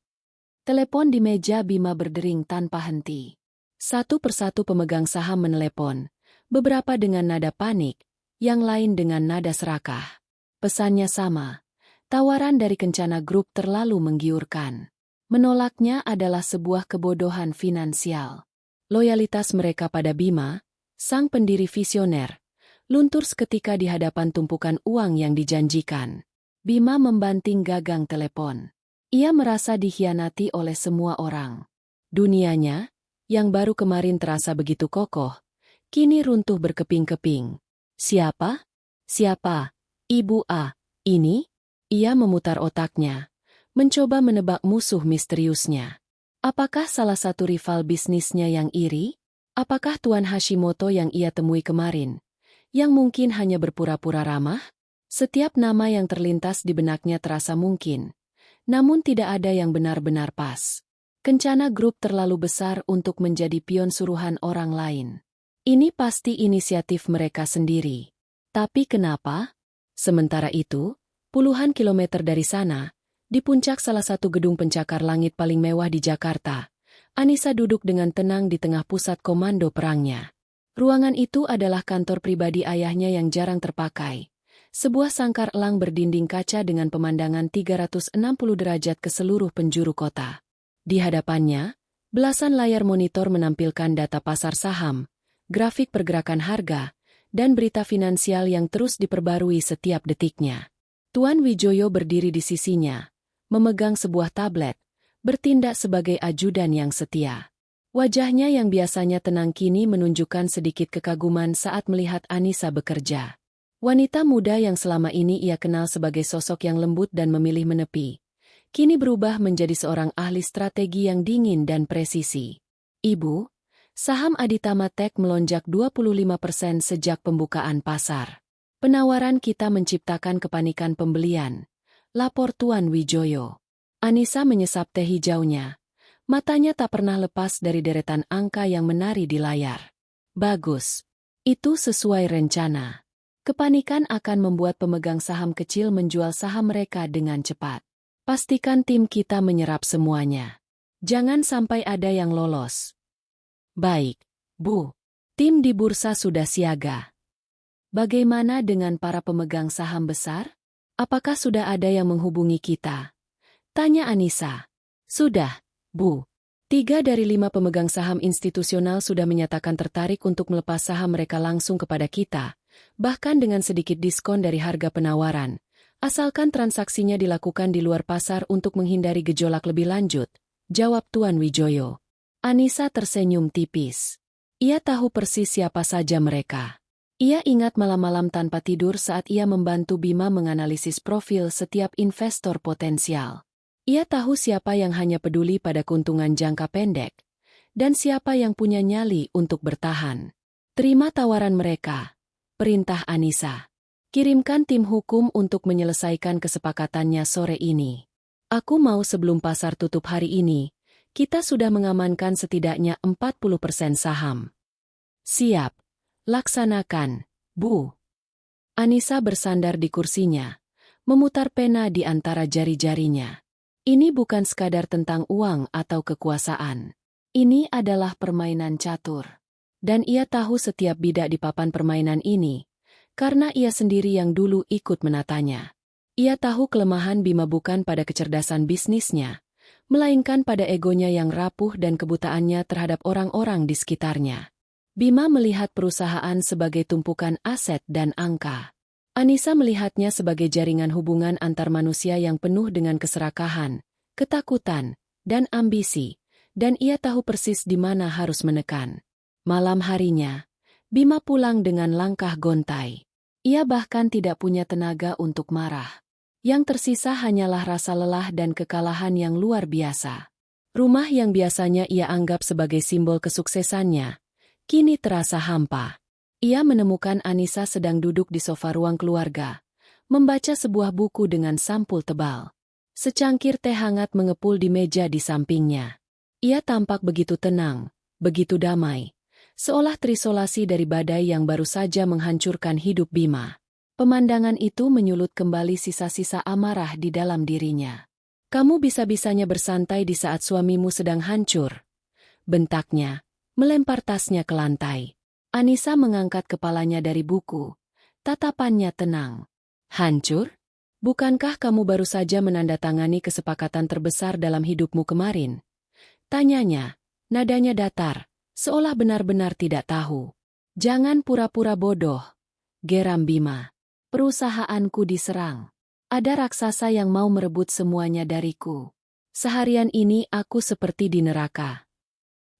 Telepon di meja Bima berdering tanpa henti. Satu persatu pemegang saham menelepon, beberapa dengan nada panik, yang lain dengan nada serakah. Pesannya sama. Tawaran dari Kencana Group terlalu menggiurkan. Menolaknya adalah sebuah kebodohan finansial. Loyalitas mereka pada Bima, sang pendiri visioner, luntur seketika di hadapan tumpukan uang yang dijanjikan. Bima membanting gagang telepon. Ia merasa dikhianati oleh semua orang. Dunianya, yang baru kemarin terasa begitu kokoh, kini runtuh berkeping-keping. Siapa? Siapa? Ibu A. Ini? Ia memutar otaknya, mencoba menebak musuh misteriusnya. Apakah salah satu rival bisnisnya yang iri? Apakah Tuan Hashimoto yang ia temui kemarin, yang mungkin hanya berpura-pura ramah? Setiap nama yang terlintas di benaknya terasa mungkin, namun tidak ada yang benar-benar pas. Kencana Group terlalu besar untuk menjadi pion suruhan orang lain. Ini pasti inisiatif mereka sendiri. Tapi kenapa? Sementara itu, puluhan kilometer dari sana, di puncak salah satu gedung pencakar langit paling mewah di Jakarta, Anissa duduk dengan tenang di tengah pusat komando perangnya. Ruangan itu adalah kantor pribadi ayahnya yang jarang terpakai. Sebuah sangkar elang berdinding kaca dengan pemandangan 360 derajat ke seluruh penjuru kota. Di hadapannya, belasan layar monitor menampilkan data pasar saham, grafik pergerakan harga, dan berita finansial yang terus diperbarui setiap detiknya. Tuan Wijoyo berdiri di sisinya, memegang sebuah tablet, bertindak sebagai ajudan yang setia. Wajahnya yang biasanya tenang kini menunjukkan sedikit kekaguman saat melihat Anissa bekerja. Wanita muda yang selama ini ia kenal sebagai sosok yang lembut dan memilih menepi, kini berubah menjadi seorang ahli strategi yang dingin dan presisi. "Ibu, saham Aditama Tech melonjak 25% sejak pembukaan pasar. Penawaran kita menciptakan kepanikan pembelian," lapor Tuan Wijoyo. Anissa menyesap teh hijaunya. Matanya tak pernah lepas dari deretan angka yang menari di layar. "Bagus. Itu sesuai rencana. Kepanikan akan membuat pemegang saham kecil menjual saham mereka dengan cepat. Pastikan tim kita menyerap semuanya. Jangan sampai ada yang lolos." "Baik, Bu. Tim di bursa sudah siaga." "Bagaimana dengan para pemegang saham besar? Apakah sudah ada yang menghubungi kita?" tanya Anissa. "Sudah, Bu. 3 dari 5 pemegang saham institusional sudah menyatakan tertarik untuk melepas saham mereka langsung kepada kita, bahkan dengan sedikit diskon dari harga penawaran, asalkan transaksinya dilakukan di luar pasar untuk menghindari gejolak lebih lanjut," jawab Tuan Wijoyo. Anissa tersenyum tipis. Ia tahu persis siapa saja mereka. Ia ingat malam-malam tanpa tidur saat ia membantu Bima menganalisis profil setiap investor potensial. Ia tahu siapa yang hanya peduli pada keuntungan jangka pendek, dan siapa yang punya nyali untuk bertahan. "Terima tawaran mereka," perintah Anissa. "Kirimkan tim hukum untuk menyelesaikan kesepakatannya sore ini. Aku mau sebelum pasar tutup hari ini, kita sudah mengamankan setidaknya 40% saham." "Siap. Laksanakan, Bu." Anissa bersandar di kursinya, memutar pena di antara jari-jarinya. Ini bukan sekadar tentang uang atau kekuasaan. Ini adalah permainan catur. Dan ia tahu setiap bidak di papan permainan ini, karena ia sendiri yang dulu ikut menatanya. Ia tahu kelemahan Bima bukan pada kecerdasan bisnisnya, melainkan pada egonya yang rapuh dan kebutaannya terhadap orang-orang di sekitarnya. Bima melihat perusahaan sebagai tumpukan aset dan angka. Anissa melihatnya sebagai jaringan hubungan antar manusia yang penuh dengan keserakahan, ketakutan, dan ambisi, Dan ia tahu persis di mana harus menekan. Malam harinya, Bima pulang dengan langkah gontai. Ia bahkan tidak punya tenaga untuk marah. Yang tersisa hanyalah rasa lelah dan kekalahan yang luar biasa. Rumah yang biasanya ia anggap sebagai simbol kesuksesannya, kini terasa hampa. Ia menemukan Anissa sedang duduk di sofa ruang keluarga, membaca sebuah buku dengan sampul tebal. Secangkir teh hangat mengepul di meja di sampingnya. Ia tampak begitu tenang, begitu damai, seolah terisolasi dari badai yang baru saja menghancurkan hidup Bima. Pemandangan itu menyulut kembali sisa-sisa amarah di dalam dirinya. "Kamu bisa-bisanya bersantai di saat suamimu sedang hancur," bentaknya, melempar tasnya ke lantai. Anissa mengangkat kepalanya dari buku. Tatapannya tenang. "Hancur? Bukankah kamu baru saja menandatangani kesepakatan terbesar dalam hidupmu kemarin?" Tanyanya, nadanya datar, seolah benar-benar tidak tahu. "Jangan pura-pura bodoh," geram Bima. "Perusahaanku diserang. Ada raksasa yang mau merebut semuanya dariku. Seharian ini aku seperti di neraka."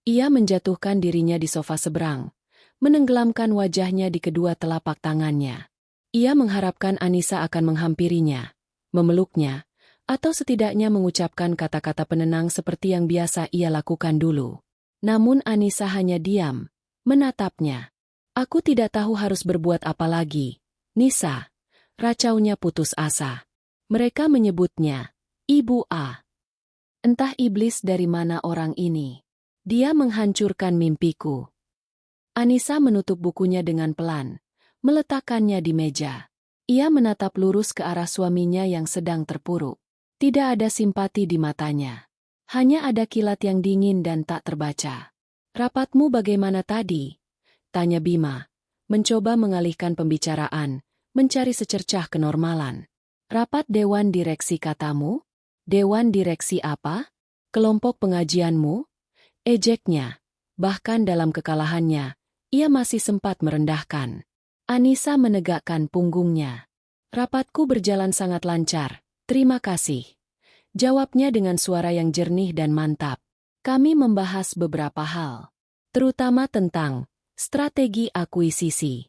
Ia menjatuhkan dirinya di sofa seberang, menenggelamkan wajahnya di kedua telapak tangannya. Ia mengharapkan Anissa akan menghampirinya, memeluknya, atau setidaknya mengucapkan kata-kata penenang seperti yang biasa ia lakukan dulu. Namun Anissa hanya diam, menatapnya. "Aku tidak tahu harus berbuat apa lagi, Nisa," racaunya putus asa. "Mereka menyebutnya Ibu A. Entah iblis dari mana orang ini. Dia menghancurkan mimpiku." Anissa menutup bukunya dengan pelan, meletakkannya di meja. Ia menatap lurus ke arah suaminya yang sedang terpuruk. Tidak ada simpati di matanya. Hanya ada kilat yang dingin dan tak terbaca. "Rapatmu bagaimana tadi?" tanya Bima, mencoba mengalihkan pembicaraan, mencari secercah kenormalan. "Rapat dewan direksi katamu? Dewan direksi apa? Kelompok pengajianmu?" Ejeknya. Bahkan dalam kekalahannya, ia masih sempat merendahkan. Anissa menegakkan punggungnya. "Rapatku berjalan sangat lancar, terima kasih," jawabnya dengan suara yang jernih dan mantap. "Kami membahas beberapa hal, terutama tentang strategi akuisisi."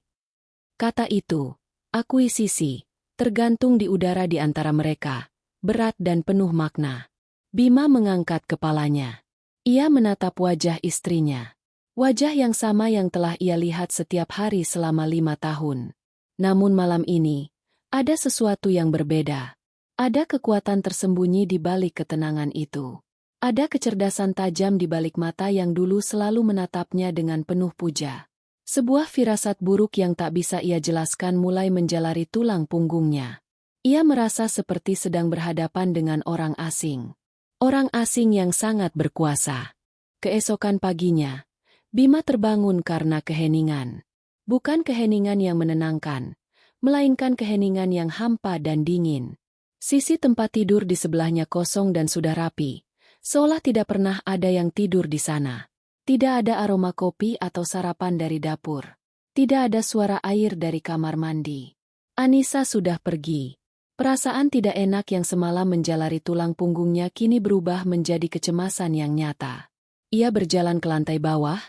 Kata itu, akuisisi, tergantung di udara di antara mereka, berat dan penuh makna. Bima mengangkat kepalanya. Ia menatap wajah istrinya. Wajah yang sama yang telah ia lihat setiap hari selama 5 tahun. Namun malam ini, ada sesuatu yang berbeda. Ada kekuatan tersembunyi di balik ketenangan itu. Ada kecerdasan tajam di balik mata yang dulu selalu menatapnya dengan penuh puja. Sebuah firasat buruk yang tak bisa ia jelaskan mulai menjalari tulang punggungnya. Ia merasa seperti sedang berhadapan dengan orang asing. Orang asing yang sangat berkuasa. Keesokan paginya, Bima terbangun karena keheningan. Bukan keheningan yang menenangkan, melainkan keheningan yang hampa dan dingin. Sisi tempat tidur di sebelahnya kosong dan sudah rapi, seolah tidak pernah ada yang tidur di sana. Tidak ada aroma kopi atau sarapan dari dapur. Tidak ada suara air dari kamar mandi. Anissa sudah pergi. Perasaan tidak enak yang semalam menjalari tulang punggungnya kini berubah menjadi kecemasan yang nyata. Ia berjalan ke lantai bawah,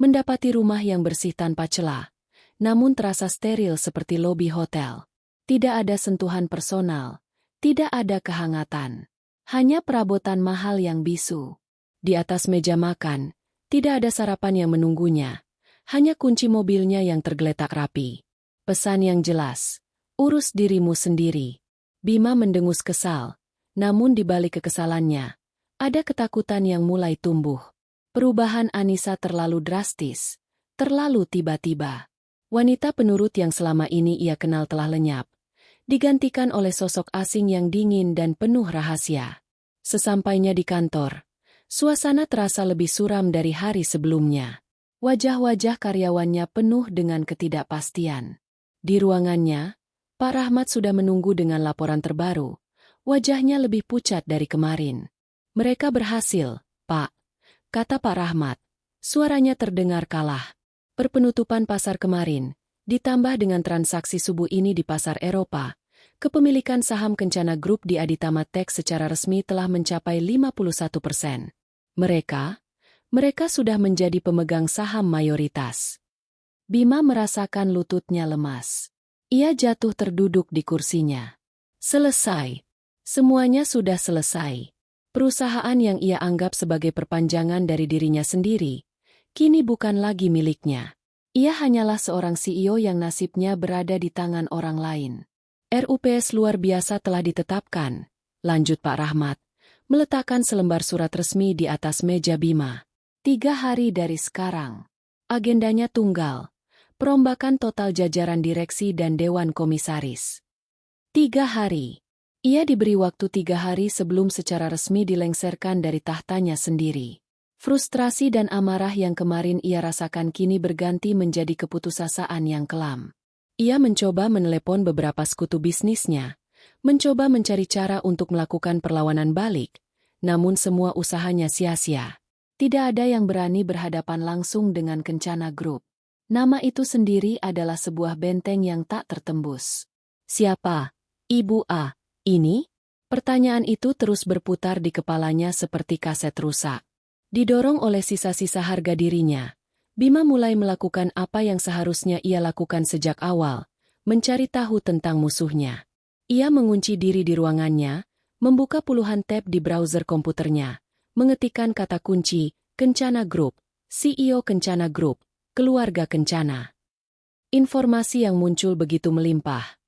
mendapati rumah yang bersih tanpa celah, namun terasa steril seperti lobi hotel. Tidak ada sentuhan personal, tidak ada kehangatan. Hanya perabotan mahal yang bisu. Di atas meja makan, tidak ada sarapan yang menunggunya, hanya kunci mobilnya yang tergeletak rapi. Pesan yang jelas, urus dirimu sendiri. Bima mendengus kesal, namun di balik kekesalannya, ada ketakutan yang mulai tumbuh. Perubahan Anissa terlalu drastis, terlalu tiba-tiba. Wanita penurut yang selama ini ia kenal telah lenyap, digantikan oleh sosok asing yang dingin dan penuh rahasia. Sesampainya di kantor, suasana terasa lebih suram dari hari sebelumnya. Wajah-wajah karyawannya penuh dengan ketidakpastian. Di ruangannya, Pak Rahmat sudah menunggu dengan laporan terbaru. Wajahnya lebih pucat dari kemarin. "Mereka berhasil, Pak," kata Pak Rahmat. Suaranya terdengar kalah. Perpenutupan pasar kemarin, ditambah dengan transaksi subuh ini di pasar Eropa, kepemilikan saham Kencana Group di Aditama Tech secara resmi telah mencapai 51%. Mereka, Mereka sudah menjadi pemegang saham mayoritas. Bima merasakan lututnya lemas. Ia jatuh terduduk di kursinya. Selesai. Semuanya sudah selesai. Perusahaan yang ia anggap sebagai perpanjangan dari dirinya sendiri, kini bukan lagi miliknya. Ia hanyalah seorang CEO yang nasibnya berada di tangan orang lain. RUPS luar biasa telah ditetapkan, lanjut Pak Rahmat, meletakkan selembar surat resmi di atas meja Bima. 3 hari dari sekarang. Agendanya tunggal, perombakan total jajaran direksi dan dewan komisaris. 3 hari. Ia diberi waktu 3 hari sebelum secara resmi dilengsarkan dari tahtanya sendiri. Frustrasi dan amarah yang kemarin ia rasakan kini berganti menjadi keputusasaan yang kelam. Ia mencoba menelepon beberapa sekutu bisnisnya, mencoba mencari cara untuk melakukan perlawanan balik, namun semua usahanya sia-sia. Tidak ada yang berani berhadapan langsung dengan Kencana Group. Nama itu sendiri adalah sebuah benteng yang tak tertembus. Siapa? Ibu A. Ini? Pertanyaan itu terus berputar di kepalanya seperti kaset rusak. Didorong oleh sisa-sisa harga dirinya, Bima mulai melakukan apa yang seharusnya ia lakukan sejak awal, mencari tahu tentang musuhnya. Ia mengunci diri di ruangannya, membuka puluhan tab di browser komputernya, mengetikkan kata kunci, Kencana Group, CEO Kencana Group, keluarga Kencana. Informasi yang muncul begitu melimpah,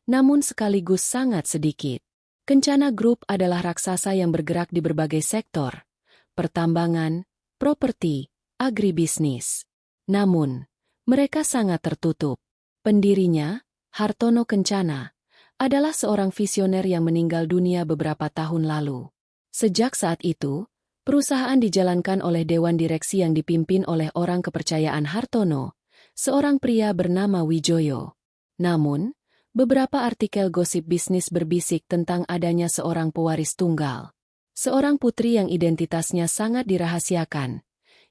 namun sekaligus sangat sedikit. Kencana Group adalah raksasa yang bergerak di berbagai sektor, pertambangan, properti, agribisnis. Namun, mereka sangat tertutup. Pendirinya, Hartono Kencana, adalah seorang visioner yang meninggal dunia beberapa tahun lalu. Sejak saat itu, perusahaan dijalankan oleh dewan direksi yang dipimpin oleh orang kepercayaan Hartono, seorang pria bernama Wijoyo. Namun, beberapa artikel gosip bisnis berbisik tentang adanya seorang pewaris tunggal. Seorang putri yang identitasnya sangat dirahasiakan,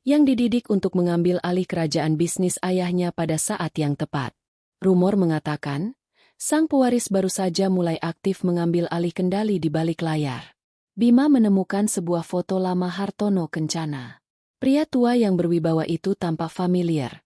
yang dididik untuk mengambil alih kerajaan bisnis ayahnya pada saat yang tepat. Rumor mengatakan, sang pewaris baru saja mulai aktif mengambil alih kendali di balik layar. Bima menemukan sebuah foto lama Hartono Kencana. Pria tua yang berwibawa itu tampak familiar.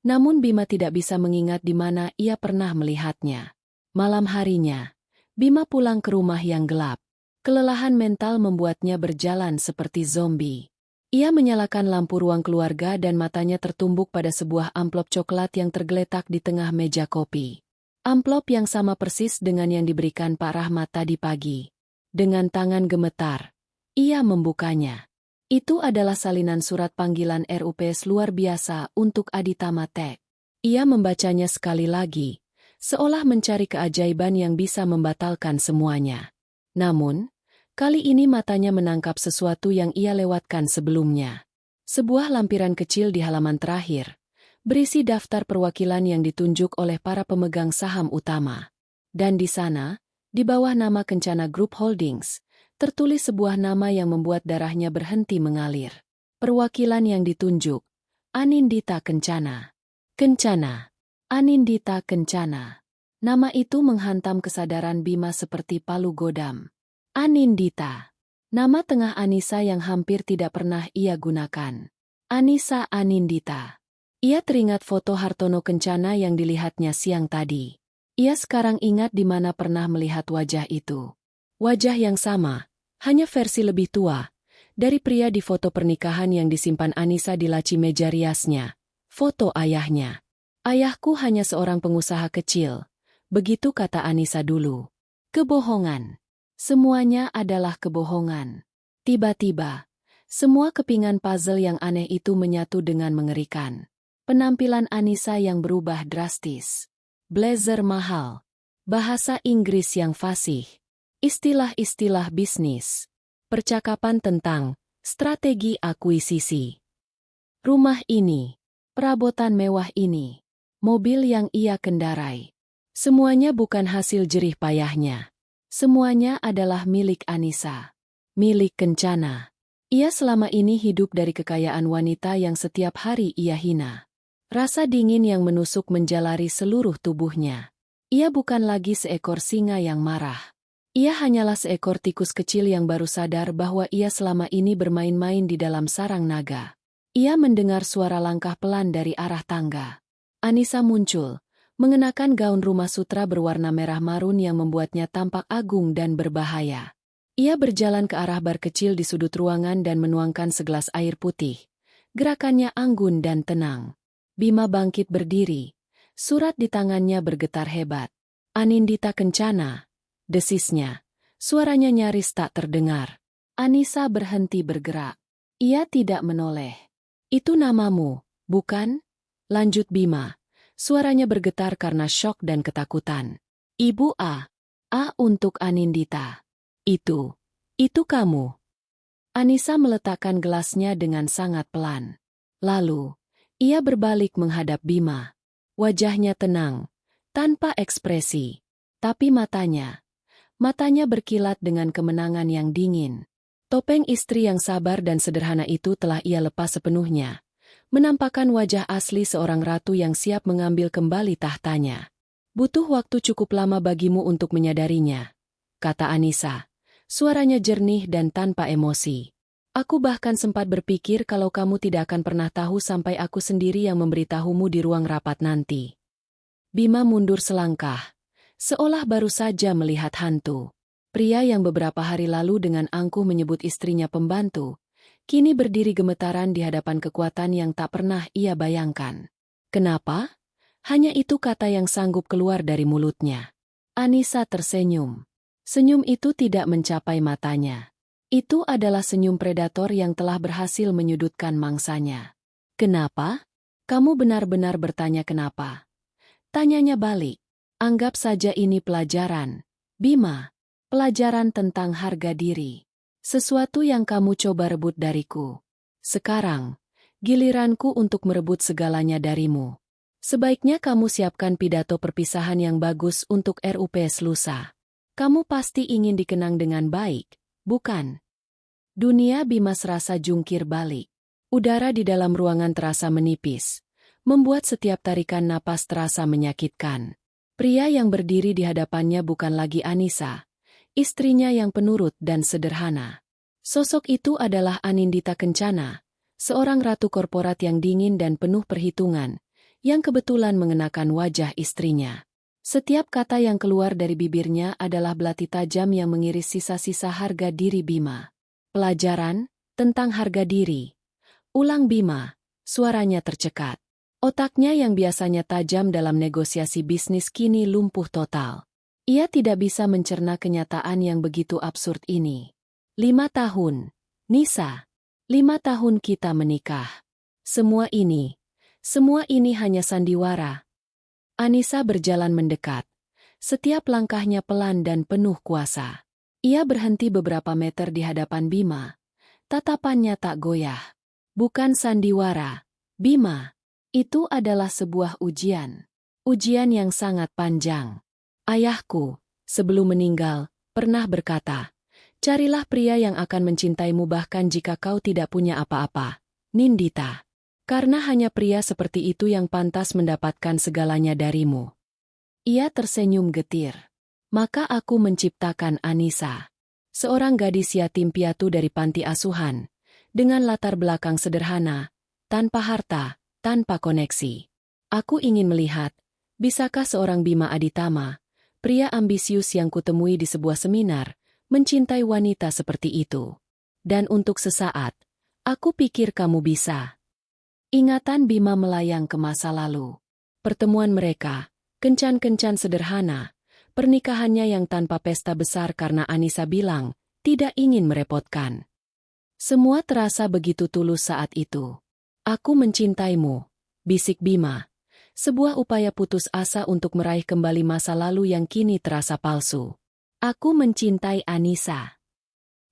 Namun Bima tidak bisa mengingat di mana ia pernah melihatnya. Malam harinya, Bima pulang ke rumah yang gelap. Kelelahan mental membuatnya berjalan seperti zombie. Ia menyalakan lampu ruang keluarga dan matanya tertumbuk pada sebuah amplop coklat yang tergeletak di tengah meja kopi. Amplop yang sama persis dengan yang diberikan Pak Rahmat tadi pagi. Dengan tangan gemetar, ia membukanya. Itu adalah salinan surat panggilan RUPS luar biasa untuk Aditya Matek. Ia membacanya sekali lagi, seolah mencari keajaiban yang bisa membatalkan semuanya. Namun, kali ini matanya menangkap sesuatu yang ia lewatkan sebelumnya. Sebuah lampiran kecil di halaman terakhir, berisi daftar perwakilan yang ditunjuk oleh para pemegang saham utama. Dan di sana, di bawah nama Kencana Group Holdings, tertulis sebuah nama yang membuat darahnya berhenti mengalir. Perwakilan yang ditunjuk, Anindita Kencana. Kencana. Anindita Kencana. Nama itu menghantam kesadaran Bima seperti palu godam. Anindita. Nama tengah Anissa yang hampir tidak pernah ia gunakan. Anissa Anindita. Ia teringat foto Hartono Kencana yang dilihatnya siang tadi. Ia sekarang ingat di mana pernah melihat wajah itu. Wajah yang sama, hanya versi lebih tua, dari pria di foto pernikahan yang disimpan Anissa di laci meja riasnya. Foto ayahnya. Ayahku hanya seorang pengusaha kecil, begitu kata Anissa dulu. Kebohongan. Semuanya adalah kebohongan. Tiba-tiba, semua kepingan puzzle yang aneh itu menyatu dengan mengerikan. Penampilan Anissa yang berubah drastis. Blazer mahal. Bahasa Inggris yang fasih. Istilah-istilah bisnis. Percakapan tentang strategi akuisisi. Rumah ini. Perabotan mewah ini. Mobil yang ia kendarai. Semuanya bukan hasil jerih payahnya. Semuanya adalah milik Anissa. Milik Kencana. Ia selama ini hidup dari kekayaan wanita yang setiap hari ia hina. Rasa dingin yang menusuk menjalari seluruh tubuhnya. Ia bukan lagi seekor singa yang marah. Ia hanyalah seekor tikus kecil yang baru sadar bahwa ia selama ini bermain-main di dalam sarang naga. Ia mendengar suara langkah pelan dari arah tangga. Anissa muncul, mengenakan gaun rumah sutra berwarna merah marun yang membuatnya tampak agung dan berbahaya. Ia berjalan ke arah bar kecil di sudut ruangan dan menuangkan segelas air putih. Gerakannya anggun dan tenang. Bima bangkit berdiri. Surat di tangannya bergetar hebat. Anindita Kencana, desisnya. Suaranya nyaris tak terdengar. Anissa berhenti bergerak. Ia tidak menoleh. Itu namamu, bukan? Lanjut Bima. Suaranya bergetar karena syok dan ketakutan. Ibu A. A untuk Anindita. Itu kamu. Anissa meletakkan gelasnya dengan sangat pelan. Lalu, ia berbalik menghadap Bima. Wajahnya tenang, tanpa ekspresi. Tapi matanya berkilat dengan kemenangan yang dingin. Topeng istri yang sabar dan sederhana itu telah ia lepas sepenuhnya, menampakkan wajah asli seorang ratu yang siap mengambil kembali tahtanya. Butuh waktu cukup lama bagimu untuk menyadarinya, kata Anissa. Suaranya jernih dan tanpa emosi. Aku bahkan sempat berpikir kalau kamu tidak akan pernah tahu sampai aku sendiri yang memberitahumu di ruang rapat nanti. Bima mundur selangkah, seolah baru saja melihat hantu. Pria yang beberapa hari lalu dengan angkuh menyebut istrinya pembantu, kini berdiri gemetaran di hadapan kekuatan yang tak pernah ia bayangkan. Kenapa? Hanya itu kata yang sanggup keluar dari mulutnya. Anissa tersenyum. Senyum itu tidak mencapai matanya. Itu adalah senyum predator yang telah berhasil menyudutkan mangsanya. Kenapa? Kamu benar-benar bertanya kenapa? Tanyanya balik. Anggap saja ini pelajaran, Bima. Pelajaran tentang harga diri. Sesuatu yang kamu coba rebut dariku. Sekarang, giliranku untuk merebut segalanya darimu. Sebaiknya kamu siapkan pidato perpisahan yang bagus untuk RUPS lusa. Kamu pasti ingin dikenang dengan baik, bukan? Dunia Bima serasa jungkir balik. Udara di dalam ruangan terasa menipis, membuat setiap tarikan napas terasa menyakitkan. Pria yang berdiri di hadapannya bukan lagi Anissa, istrinya yang penurut dan sederhana. Sosok itu adalah Anindita Kencana, seorang ratu korporat yang dingin dan penuh perhitungan, yang kebetulan mengenakan wajah istrinya. Setiap kata yang keluar dari bibirnya adalah belati tajam yang mengiris sisa-sisa harga diri Bima. Pelajaran tentang harga diri. Ulang Bima, suaranya tercekat. Otaknya yang biasanya tajam dalam negosiasi bisnis kini lumpuh total. Ia tidak bisa mencerna kenyataan yang begitu absurd ini. 5 tahun, Nisa. 5 tahun kita menikah. Semua ini hanya sandiwara. Anissa berjalan mendekat. Setiap langkahnya pelan dan penuh kuasa. Ia berhenti beberapa meter di hadapan Bima. Tatapannya tak goyah. Bukan sandiwara, Bima. Itu adalah sebuah ujian. Ujian yang sangat panjang. Ayahku, sebelum meninggal, pernah berkata, carilah pria yang akan mencintaimu bahkan jika kau tidak punya apa-apa, Nindita. Karena hanya pria seperti itu yang pantas mendapatkan segalanya darimu. Ia tersenyum getir. Maka aku menciptakan Anissa. Seorang gadis yatim piatu dari panti asuhan, dengan latar belakang sederhana, tanpa harta, tanpa koneksi. Aku ingin melihat, bisakah seorang Bima Aditama, pria ambisius yang kutemui di sebuah seminar, mencintai wanita seperti itu. Dan untuk sesaat, aku pikir kamu bisa. Ingatan Bima melayang ke masa lalu. Pertemuan mereka, kencan-kencan sederhana, pernikahannya yang tanpa pesta besar karena Anissa bilang, tidak ingin merepotkan. Semua terasa begitu tulus saat itu. Aku mencintaimu, bisik Bima. Sebuah upaya putus asa untuk meraih kembali masa lalu yang kini terasa palsu. Aku mencintai Anissa.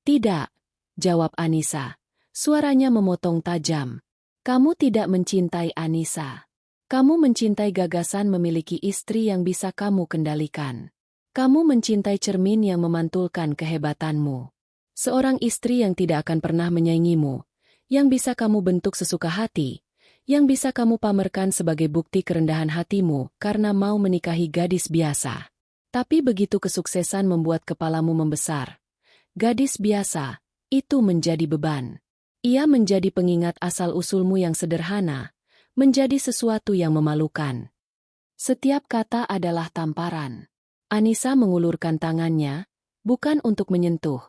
Tidak, jawab Anissa. Suaranya memotong tajam. Kamu tidak mencintai Anissa. Kamu mencintai gagasan memiliki istri yang bisa kamu kendalikan. Kamu mencintai cermin yang memantulkan kehebatanmu. Seorang istri yang tidak akan pernah menyaingimu, yang bisa kamu bentuk sesuka hati, yang bisa kamu pamerkan sebagai bukti kerendahan hatimu karena mau menikahi gadis biasa. Tapi begitu kesuksesan membuat kepalamu membesar, gadis biasa, itu menjadi beban. Ia menjadi pengingat asal-usulmu yang sederhana, menjadi sesuatu yang memalukan. Setiap kata adalah tamparan. Anissa mengulurkan tangannya, bukan untuk menyentuh,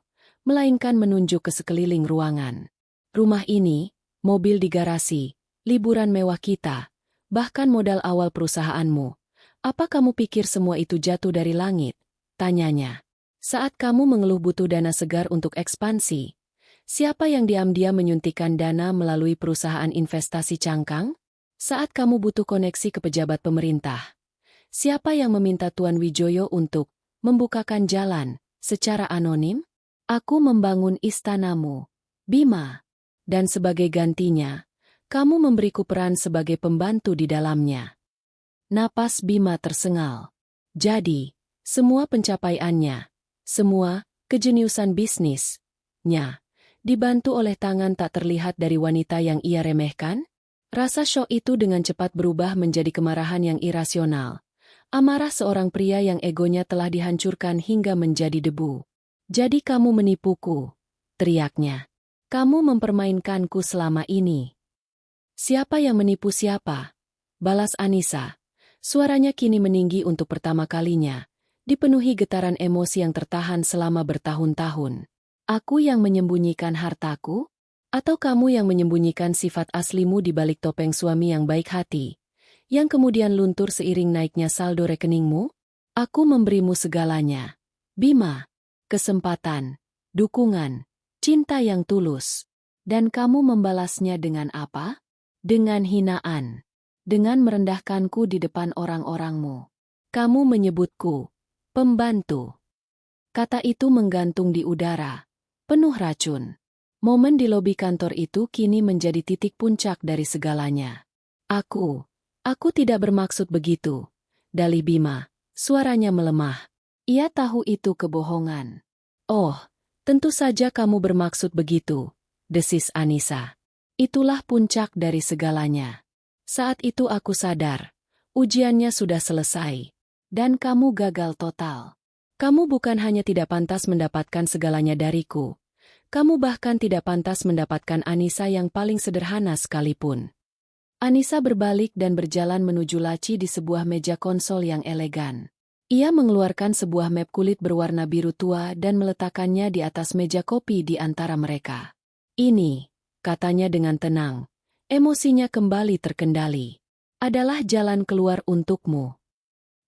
melainkan menunjuk ke sekeliling ruangan. Rumah ini, mobil di garasi, liburan mewah kita, bahkan modal awal perusahaanmu. Apa kamu pikir semua itu jatuh dari langit? Tanyanya. Saat kamu mengeluh butuh dana segar untuk ekspansi, siapa yang diam-diam menyuntikkan dana melalui perusahaan investasi cangkang? Saat kamu butuh koneksi ke pejabat pemerintah, siapa yang meminta Tuan Wijoyo untuk membukakan jalan secara anonim? Aku membangun istanamu, Bima. Dan sebagai gantinya, kamu memberiku peran sebagai pembantu di dalamnya. Napas Bima tersengal. Jadi, semua pencapaiannya, semua kejeniusan bisnisnya, dibantu oleh tangan tak terlihat dari wanita yang ia remehkan? Rasa syok itu dengan cepat berubah menjadi kemarahan yang irasional. Amarah seorang pria yang egonya telah dihancurkan hingga menjadi debu. Jadi kamu menipuku, teriaknya. Kamu mempermainkanku selama ini. Siapa yang menipu siapa? Balas Anissa. Suaranya kini meninggi untuk pertama kalinya, dipenuhi getaran emosi yang tertahan selama bertahun-tahun. Aku yang menyembunyikan hartaku? Atau kamu yang menyembunyikan sifat aslimu di balik topeng suami yang baik hati, yang kemudian luntur seiring naiknya saldo rekeningmu? Aku memberimu segalanya. Bima, kesempatan, dukungan, cinta yang tulus. Dan kamu membalasnya dengan apa? Dengan hinaan. Dengan merendahkanku di depan orang-orangmu. Kamu menyebutku pembantu. Kata itu menggantung di udara, penuh racun. Momen di lobi kantor itu kini menjadi titik puncak dari segalanya. Aku tidak bermaksud begitu. Dalih Bima, suaranya melemah. Ia tahu itu kebohongan. Oh, tentu saja kamu bermaksud begitu, desis Anissa. Itulah puncak dari segalanya. Saat itu aku sadar, ujiannya sudah selesai. Dan kamu gagal total. Kamu bukan hanya tidak pantas mendapatkan segalanya dariku, kamu bahkan tidak pantas mendapatkan Anissa yang paling sederhana sekalipun. Anissa berbalik dan berjalan menuju laci di sebuah meja konsol yang elegan. Ia mengeluarkan sebuah map kulit berwarna biru tua dan meletakkannya di atas meja kopi di antara mereka. Ini, katanya dengan tenang, emosinya kembali terkendali. Adalah jalan keluar untukmu.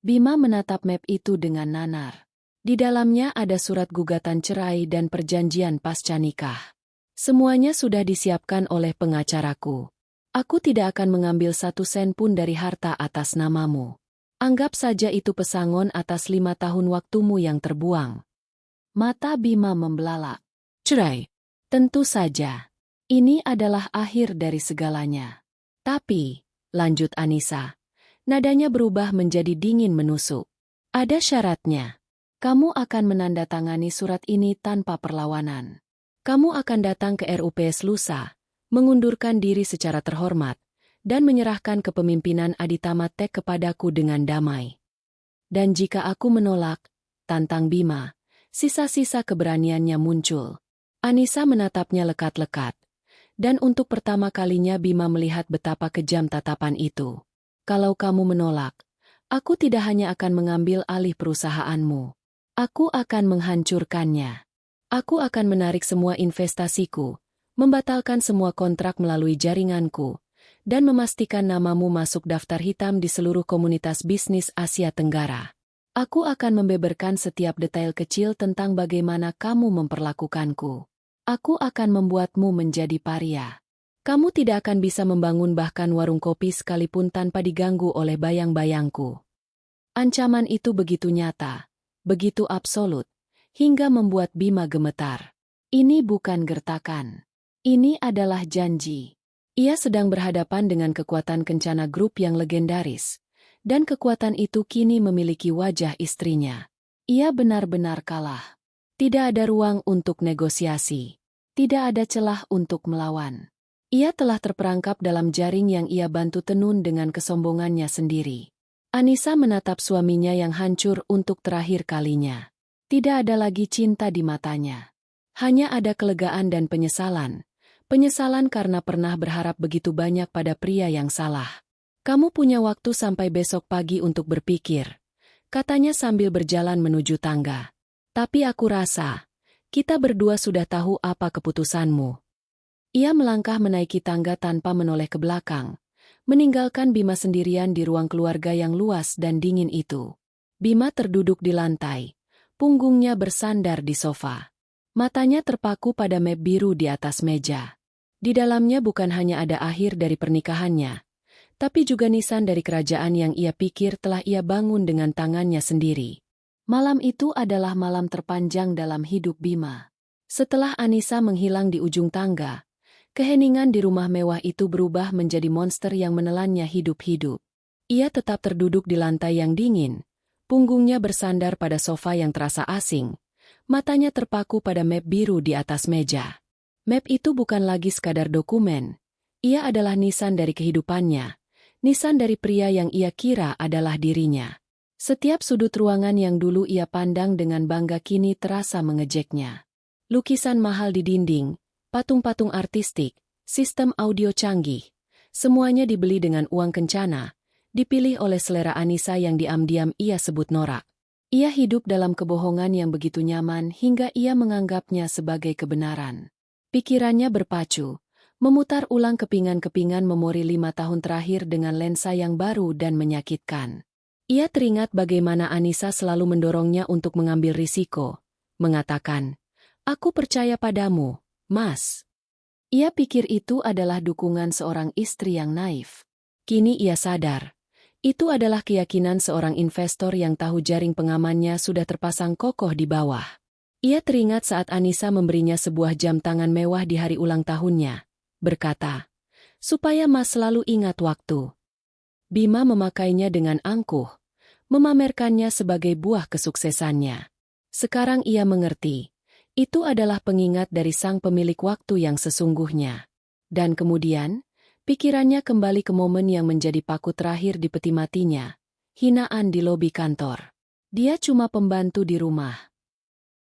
Bima menatap map itu dengan nanar. Di dalamnya ada surat gugatan cerai dan perjanjian pasca nikah. Semuanya sudah disiapkan oleh pengacaraku. Aku tidak akan mengambil 1 sen pun dari harta atas namamu. Anggap saja itu pesangon atas 5 tahun waktumu yang terbuang. Mata Bima membelalak. Cerai? Tentu saja. Ini adalah akhir dari segalanya. Tapi, lanjut Anissa, nadanya berubah menjadi dingin menusuk. Ada syaratnya. Kamu akan menandatangani surat ini tanpa perlawanan. Kamu akan datang ke RUPS lusa, mengundurkan diri secara terhormat, dan menyerahkan kepemimpinan Aditama Tech kepadaku dengan damai. Dan jika aku menolak, tantang Bima, sisa-sisa keberaniannya muncul. Anissa menatapnya lekat-lekat. Dan untuk pertama kalinya Bima melihat betapa kejam tatapan itu. Kalau kamu menolak, aku tidak hanya akan mengambil alih perusahaanmu. Aku akan menghancurkannya. Aku akan menarik semua investasiku, membatalkan semua kontrak melalui jaringanku, dan memastikan namamu masuk daftar hitam di seluruh komunitas bisnis Asia Tenggara. Aku akan membeberkan setiap detail kecil tentang bagaimana kamu memperlakukanku. Aku akan membuatmu menjadi paria. Kamu tidak akan bisa membangun bahkan warung kopi sekalipun tanpa diganggu oleh bayang-bayangku. Ancaman itu begitu nyata, begitu absolut, hingga membuat Bima gemetar. Ini bukan gertakan. Ini adalah janji. Ia sedang berhadapan dengan kekuatan kencana grup yang legendaris, dan kekuatan itu kini memiliki wajah istrinya. Ia benar-benar kalah. Tidak ada ruang untuk negosiasi. Tidak ada celah untuk melawan. Ia telah terperangkap dalam jaring yang ia bantu tenun dengan kesombongannya sendiri. Anissa menatap suaminya yang hancur untuk terakhir kalinya. Tidak ada lagi cinta di matanya. Hanya ada kelegaan dan penyesalan, Penyesalan karena pernah berharap begitu banyak pada pria yang salah. Kamu punya waktu sampai besok pagi untuk berpikir, katanya sambil berjalan menuju tangga. Tapi aku rasa, kita berdua sudah tahu apa keputusanmu. Ia melangkah menaiki tangga tanpa menoleh ke belakang, meninggalkan Bima sendirian di ruang keluarga yang luas dan dingin itu. Bima terduduk di lantai, punggungnya bersandar di sofa. Matanya terpaku pada map biru di atas meja. Di dalamnya bukan hanya ada akhir dari pernikahannya, tapi juga nisan dari kerajaan yang ia pikir telah ia bangun dengan tangannya sendiri. Malam itu adalah malam terpanjang dalam hidup Bima. Setelah Anissa menghilang di ujung tangga, keheningan di rumah mewah itu berubah menjadi monster yang menelannya hidup-hidup. Ia tetap terduduk di lantai yang dingin, punggungnya bersandar pada sofa yang terasa asing, matanya terpaku pada map biru di atas meja. Map itu bukan lagi sekadar dokumen, ia adalah nisan dari kehidupannya, nisan dari pria yang ia kira adalah dirinya. Setiap sudut ruangan yang dulu ia pandang dengan bangga kini terasa mengejeknya. Lukisan mahal di dinding, patung-patung artistik, sistem audio canggih, semuanya dibeli dengan uang kencana, dipilih oleh selera Anissa yang diam-diam ia sebut norak. Ia hidup dalam kebohongan yang begitu nyaman hingga ia menganggapnya sebagai kebenaran. Pikirannya berpacu, memutar ulang kepingan-kepingan memori 5 tahun terakhir dengan lensa yang baru dan menyakitkan. Ia teringat bagaimana Anissa selalu mendorongnya untuk mengambil risiko, mengatakan, "Aku percaya padamu, Mas." Ia pikir itu adalah dukungan seorang istri yang naif. Kini ia sadar, itu adalah keyakinan seorang investor yang tahu jaring pengamannya sudah terpasang kokoh di bawah. Ia teringat saat Anissa memberinya sebuah jam tangan mewah di hari ulang tahunnya, berkata, "Supaya Mas selalu ingat waktu." Bima memakainya dengan angkuh, memamerkannya sebagai buah kesuksesannya. Sekarang ia mengerti, itu adalah pengingat dari sang pemilik waktu yang sesungguhnya. Dan kemudian, pikirannya kembali ke momen yang menjadi paku terakhir di peti matinya, hinaan di lobi kantor. Dia cuma pembantu di rumah.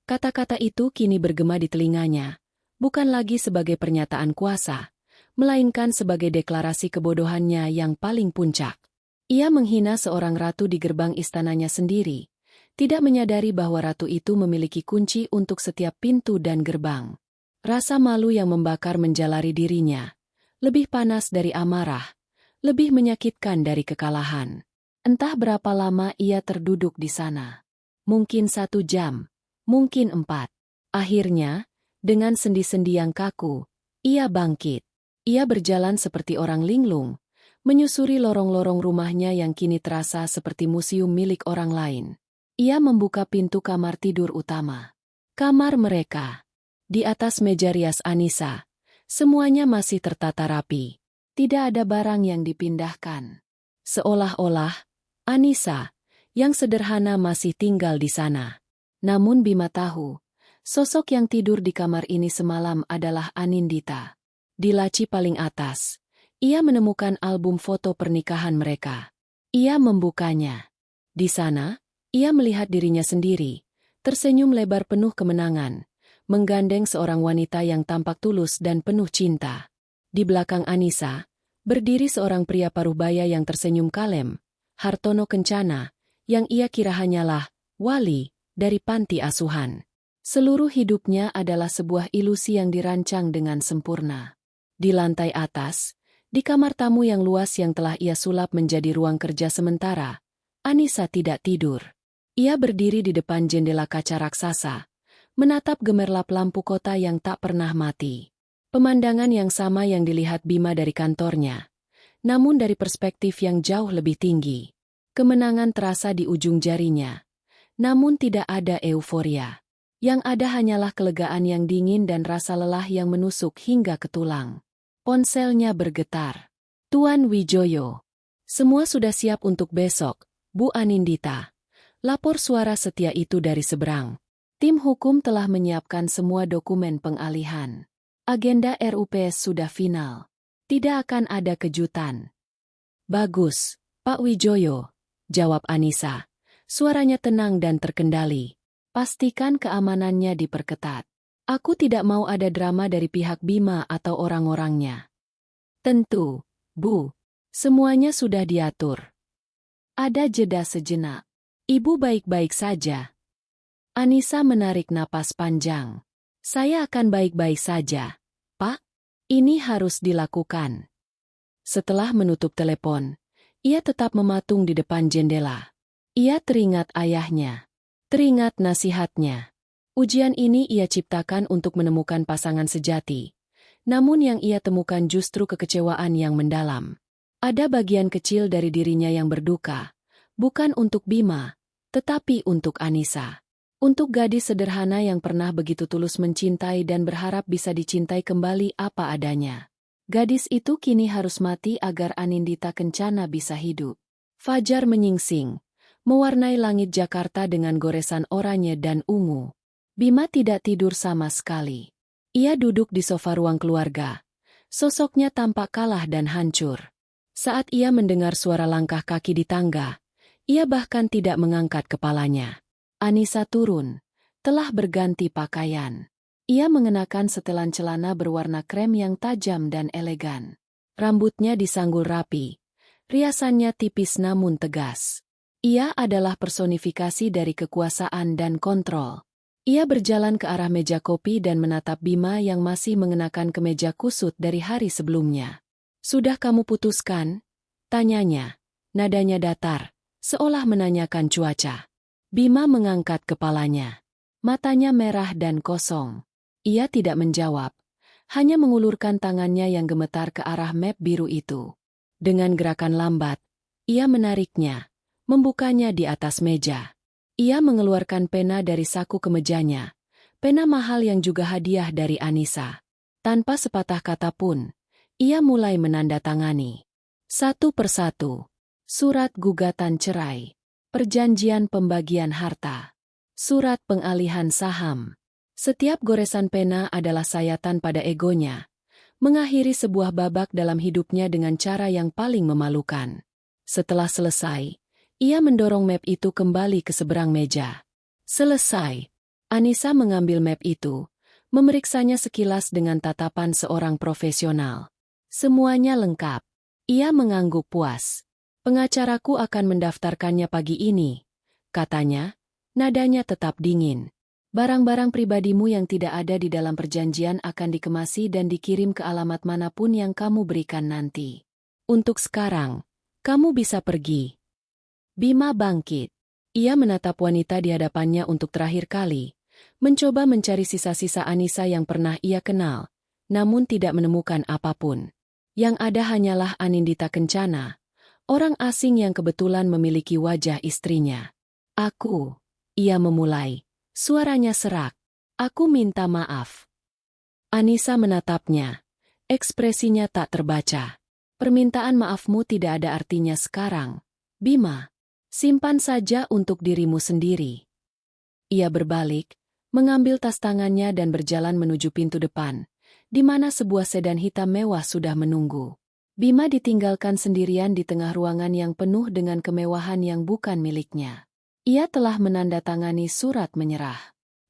Kata-kata itu kini bergema di telinganya, bukan lagi sebagai pernyataan kuasa, melainkan sebagai deklarasi kebodohannya yang paling puncak. Ia menghina seorang ratu di gerbang istananya sendiri, tidak menyadari bahwa ratu itu memiliki kunci untuk setiap pintu dan gerbang. Rasa malu yang membakar menjalari dirinya, lebih panas dari amarah, lebih menyakitkan dari kekalahan. Entah berapa lama ia terduduk di sana. Mungkin 1 jam, mungkin 4. Akhirnya, dengan sendi-sendi yang kaku, ia bangkit. Ia berjalan seperti orang linglung, menyusuri lorong-lorong rumahnya yang kini terasa seperti museum milik orang lain. Ia membuka pintu kamar tidur utama. Kamar mereka. Di atas meja rias Anissa, semuanya masih tertata rapi. Tidak ada barang yang dipindahkan. Seolah-olah, Anissa, yang sederhana masih tinggal di sana. Namun Bima tahu, sosok yang tidur di kamar ini semalam adalah Anindita. Di laci paling atas, ia menemukan album foto pernikahan mereka. Ia membukanya. Di sana, ia melihat dirinya sendiri, tersenyum lebar penuh kemenangan, menggandeng seorang wanita yang tampak tulus dan penuh cinta. Di belakang Anissa, berdiri seorang pria paruhbaya yang tersenyum kalem, Hartono Kencana, yang ia kira hanyalah wali dari panti asuhan. Seluruh hidupnya adalah sebuah ilusi yang dirancang dengan sempurna. Di lantai atas, di kamar tamu yang luas yang telah ia sulap menjadi ruang kerja sementara, Anissa tidak tidur. Ia berdiri di depan jendela kaca raksasa, menatap gemerlap lampu kota yang tak pernah mati. Pemandangan yang sama yang dilihat Bima dari kantornya, namun dari perspektif yang jauh lebih tinggi. Kemenangan terasa di ujung jarinya, namun tidak ada euforia. Yang ada hanyalah kelegaan yang dingin dan rasa lelah yang menusuk hingga ke tulang. Ponselnya bergetar. "Tuan Wijoyo, semua sudah siap untuk besok, Bu Anindita," lapor suara setia itu dari seberang. Tim hukum telah menyiapkan semua dokumen pengalihan. Agenda RUPS sudah final. Tidak akan ada kejutan. "Bagus, Pak Wijoyo," jawab Anissa. Suaranya tenang dan terkendali. "Pastikan keamanannya diperketat." Aku tidak mau ada drama dari pihak Bima atau orang-orangnya. Tentu, Bu. Semuanya sudah diatur. Ada jeda sejenak. Ibu baik-baik saja. Anissa menarik napas panjang. Saya akan baik-baik saja, Pak. Ini harus dilakukan. Setelah menutup telepon, ia tetap mematung di depan jendela. Ia teringat ayahnya. Teringat nasihatnya. Ujian ini ia ciptakan untuk menemukan pasangan sejati. Namun yang ia temukan justru kekecewaan yang mendalam. Ada bagian kecil dari dirinya yang berduka. Bukan untuk Bima, tetapi untuk Anissa. Untuk gadis sederhana yang pernah begitu tulus mencintai dan berharap bisa dicintai kembali apa adanya. Gadis itu kini harus mati agar Anindita Kencana bisa hidup. Fajar menyingsing, mewarnai langit Jakarta dengan goresan oranye dan ungu. Bima tidak tidur sama sekali. Ia duduk di sofa ruang keluarga. Sosoknya tampak kalah dan hancur. Saat ia mendengar suara langkah kaki di tangga, ia bahkan tidak mengangkat kepalanya. Anissa turun, telah berganti pakaian. Ia mengenakan setelan celana berwarna krem yang tajam dan elegan. Rambutnya disanggul rapi. Riasannya tipis namun tegas. Ia adalah personifikasi dari kekuasaan dan kontrol. Ia berjalan ke arah meja kopi dan menatap Bima yang masih mengenakan kemeja kusut dari hari sebelumnya. "Sudah kamu putuskan?" tanyanya. Nadanya datar, seolah menanyakan cuaca. Bima mengangkat kepalanya. Matanya merah dan kosong. Ia tidak menjawab, hanya mengulurkan tangannya yang gemetar ke arah map biru itu. Dengan gerakan lambat, ia menariknya, membukanya di atas meja. Ia mengeluarkan pena dari saku kemejanya, pena mahal yang juga hadiah dari Anissa. Tanpa sepatah kata pun, ia mulai menandatangani. Satu persatu. Surat gugatan cerai. Perjanjian pembagian harta. Surat pengalihan saham. Setiap goresan pena adalah sayatan pada egonya. Mengakhiri sebuah babak dalam hidupnya dengan cara yang paling memalukan. Setelah selesai, ia mendorong map itu kembali ke seberang meja. Selesai. Anissa mengambil map itu, memeriksanya sekilas dengan tatapan seorang profesional. Semuanya lengkap. Ia mengangguk puas. "Pengacaraku akan mendaftarkannya pagi ini," katanya, nadanya tetap dingin. "Barang-barang pribadimu yang tidak ada di dalam perjanjian akan dikemasi dan dikirim ke alamat manapun yang kamu berikan nanti. Untuk sekarang, kamu bisa pergi." Bima bangkit. Ia menatap wanita di hadapannya untuk terakhir kali, mencoba mencari sisa-sisa Anissa yang pernah ia kenal, namun tidak menemukan apapun. Yang ada hanyalah Anindita Kencana, orang asing yang kebetulan memiliki wajah istrinya. "Aku," ia memulai, suaranya serak. "Aku minta maaf." Anissa menatapnya, ekspresinya tak terbaca. "Permintaan maafmu tidak ada artinya sekarang, Bima. Simpan saja untuk dirimu sendiri." Ia berbalik, mengambil tas tangannya dan berjalan menuju pintu depan, di mana sebuah sedan hitam mewah sudah menunggu. Bima ditinggalkan sendirian di tengah ruangan yang penuh dengan kemewahan yang bukan miliknya. Ia telah menandatangani surat menyerah.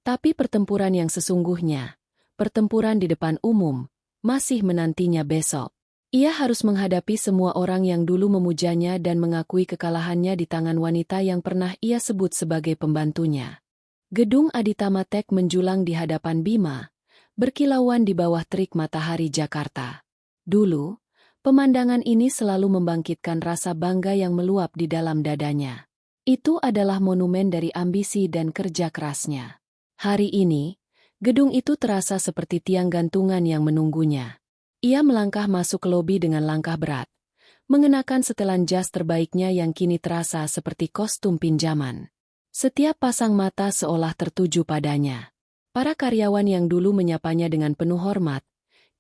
Tapi pertempuran yang sesungguhnya, pertempuran di depan umum, masih menantinya besok. Ia harus menghadapi semua orang yang dulu memujanya dan mengakui kekalahannya di tangan wanita yang pernah ia sebut sebagai pembantunya. Gedung Aditama Tech menjulang di hadapan Bima, berkilauan di bawah terik matahari Jakarta. Dulu, pemandangan ini selalu membangkitkan rasa bangga yang meluap di dalam dadanya. Itu adalah monumen dari ambisi dan kerja kerasnya. Hari ini, gedung itu terasa seperti tiang gantungan yang menunggunya. Ia melangkah masuk ke lobi dengan langkah berat, mengenakan setelan jas terbaiknya yang kini terasa seperti kostum pinjaman. Setiap pasang mata seolah tertuju padanya. Para karyawan yang dulu menyapanya dengan penuh hormat,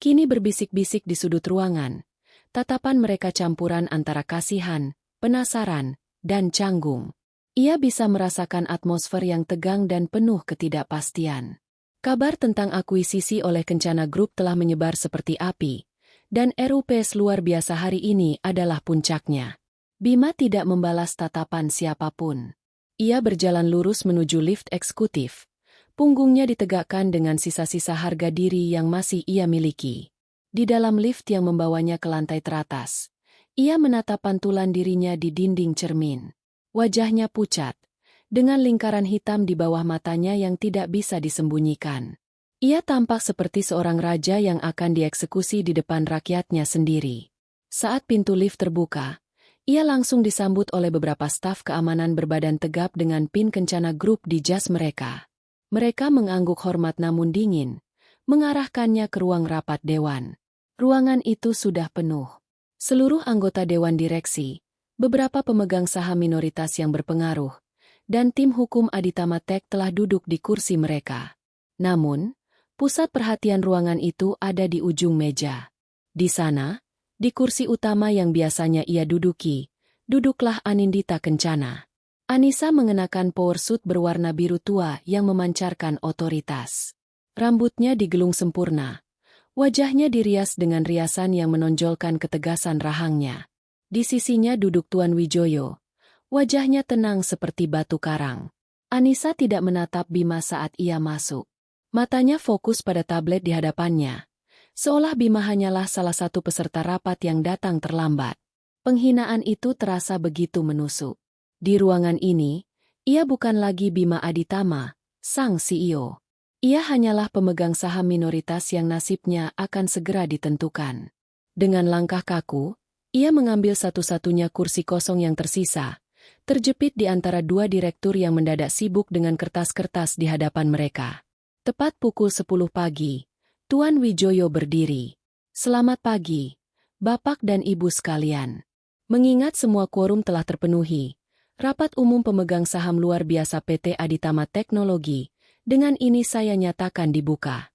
kini berbisik-bisik di sudut ruangan. Tatapan mereka campuran antara kasihan, penasaran, dan canggung. Ia bisa merasakan atmosfer yang tegang dan penuh ketidakpastian. Kabar tentang akuisisi oleh Kencana Group telah menyebar seperti api, dan RUPS luar biasa hari ini adalah puncaknya. Bima tidak membalas tatapan siapapun. Ia berjalan lurus menuju lift eksekutif, Punggungnya ditegakkan dengan sisa-sisa harga diri yang masih ia miliki. Di dalam lift yang membawanya ke lantai teratas, ia menatap pantulan dirinya di dinding cermin. Wajahnya pucat, dengan lingkaran hitam di bawah matanya yang tidak bisa disembunyikan. Ia tampak seperti seorang raja yang akan dieksekusi di depan rakyatnya sendiri. Saat pintu lift terbuka, ia langsung disambut oleh beberapa staf keamanan berbadan tegap dengan pin Kencana Group di jas mereka. Mereka mengangguk hormat namun dingin, mengarahkannya ke ruang rapat dewan. Ruangan itu sudah penuh. Seluruh anggota dewan direksi, beberapa pemegang saham minoritas yang berpengaruh, dan tim hukum Aditama Tech telah duduk di kursi mereka. Namun, pusat perhatian ruangan itu ada di ujung meja. Di sana, di kursi utama yang biasanya ia duduki, duduklah Anindita Kencana. Anissa mengenakan powersuit berwarna biru tua yang memancarkan otoritas. Rambutnya digelung sempurna. Wajahnya dirias dengan riasan yang menonjolkan ketegasan rahangnya. Di sisinya duduk Tuan Wijoyo. Wajahnya tenang seperti batu karang. Anissa tidak menatap Bima saat ia masuk. Matanya fokus pada tablet di hadapannya. Seolah Bima hanyalah salah satu peserta rapat yang datang terlambat. Penghinaan itu terasa begitu menusuk. Di ruangan ini, ia bukan lagi Bima Aditama, sang CEO. Ia hanyalah pemegang saham minoritas yang nasibnya akan segera ditentukan. Dengan langkah kaku, ia mengambil satu-satunya kursi kosong yang tersisa, terjepit di antara dua direktur yang mendadak sibuk dengan kertas-kertas di hadapan mereka. Tepat pukul 10 pagi, Tuan Wijoyo berdiri. Selamat pagi, Bapak dan Ibu sekalian. Mengingat semua quorum telah terpenuhi, Rapat Umum Pemegang Saham Luar Biasa PT Aditama Teknologi, dengan ini saya nyatakan dibuka.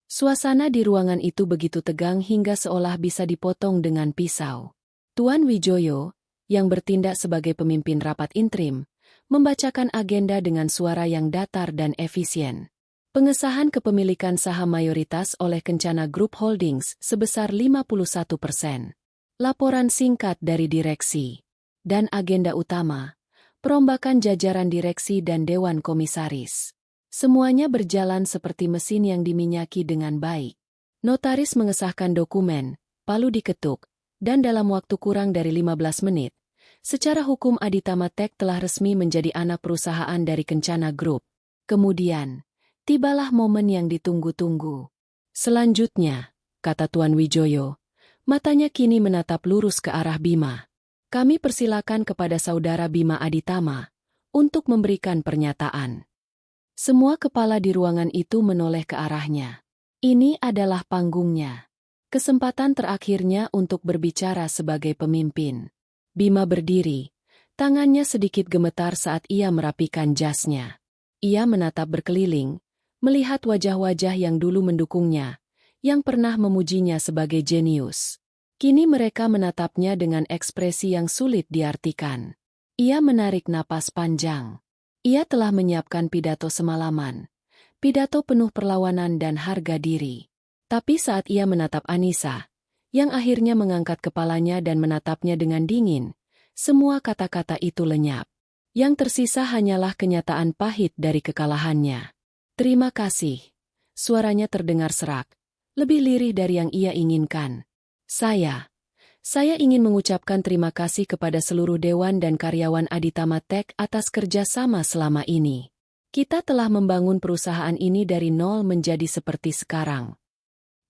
Suasana di ruangan itu begitu tegang hingga seolah bisa dipotong dengan pisau. Tuan Wijoyo, yang bertindak sebagai pemimpin rapat interim, membacakan agenda dengan suara yang datar dan efisien. Pengesahan kepemilikan saham mayoritas oleh Kencana Group Holdings sebesar 51%. Laporan singkat dari direksi. Dan agenda utama, perombakan jajaran direksi dan dewan komisaris. Semuanya berjalan seperti mesin yang diminyaki dengan baik. Notaris mengesahkan dokumen, palu diketuk, dan dalam waktu kurang dari 15 menit, secara hukum Aditama Tech telah resmi menjadi anak perusahaan dari Kencana Group. Kemudian, tibalah momen yang ditunggu-tunggu. Selanjutnya, kata Tuan Wijoyo, matanya kini menatap lurus ke arah Bima. Kami persilakan kepada saudara Bima Aditama untuk memberikan pernyataan. Semua kepala di ruangan itu menoleh ke arahnya. Ini adalah panggungnya. Kesempatan terakhirnya untuk berbicara sebagai pemimpin. Bima berdiri, tangannya sedikit gemetar saat ia merapikan jasnya. Ia menatap berkeliling, melihat wajah-wajah yang dulu mendukungnya, yang pernah memujinya sebagai jenius. Kini mereka menatapnya dengan ekspresi yang sulit diartikan. Ia menarik napas panjang. Ia telah menyiapkan pidato semalaman. Pidato penuh perlawanan dan harga diri. Tapi saat ia menatap Anissa, yang akhirnya mengangkat kepalanya dan menatapnya dengan dingin, semua kata-kata itu lenyap. Yang tersisa hanyalah kenyataan pahit dari kekalahannya. Terima kasih. Suaranya terdengar serak, lebih lirih dari yang ia inginkan. Saya ingin mengucapkan terima kasih kepada seluruh dewan dan karyawan Aditama Tech atas kerjasama selama ini. Kita telah membangun perusahaan ini dari nol menjadi seperti sekarang.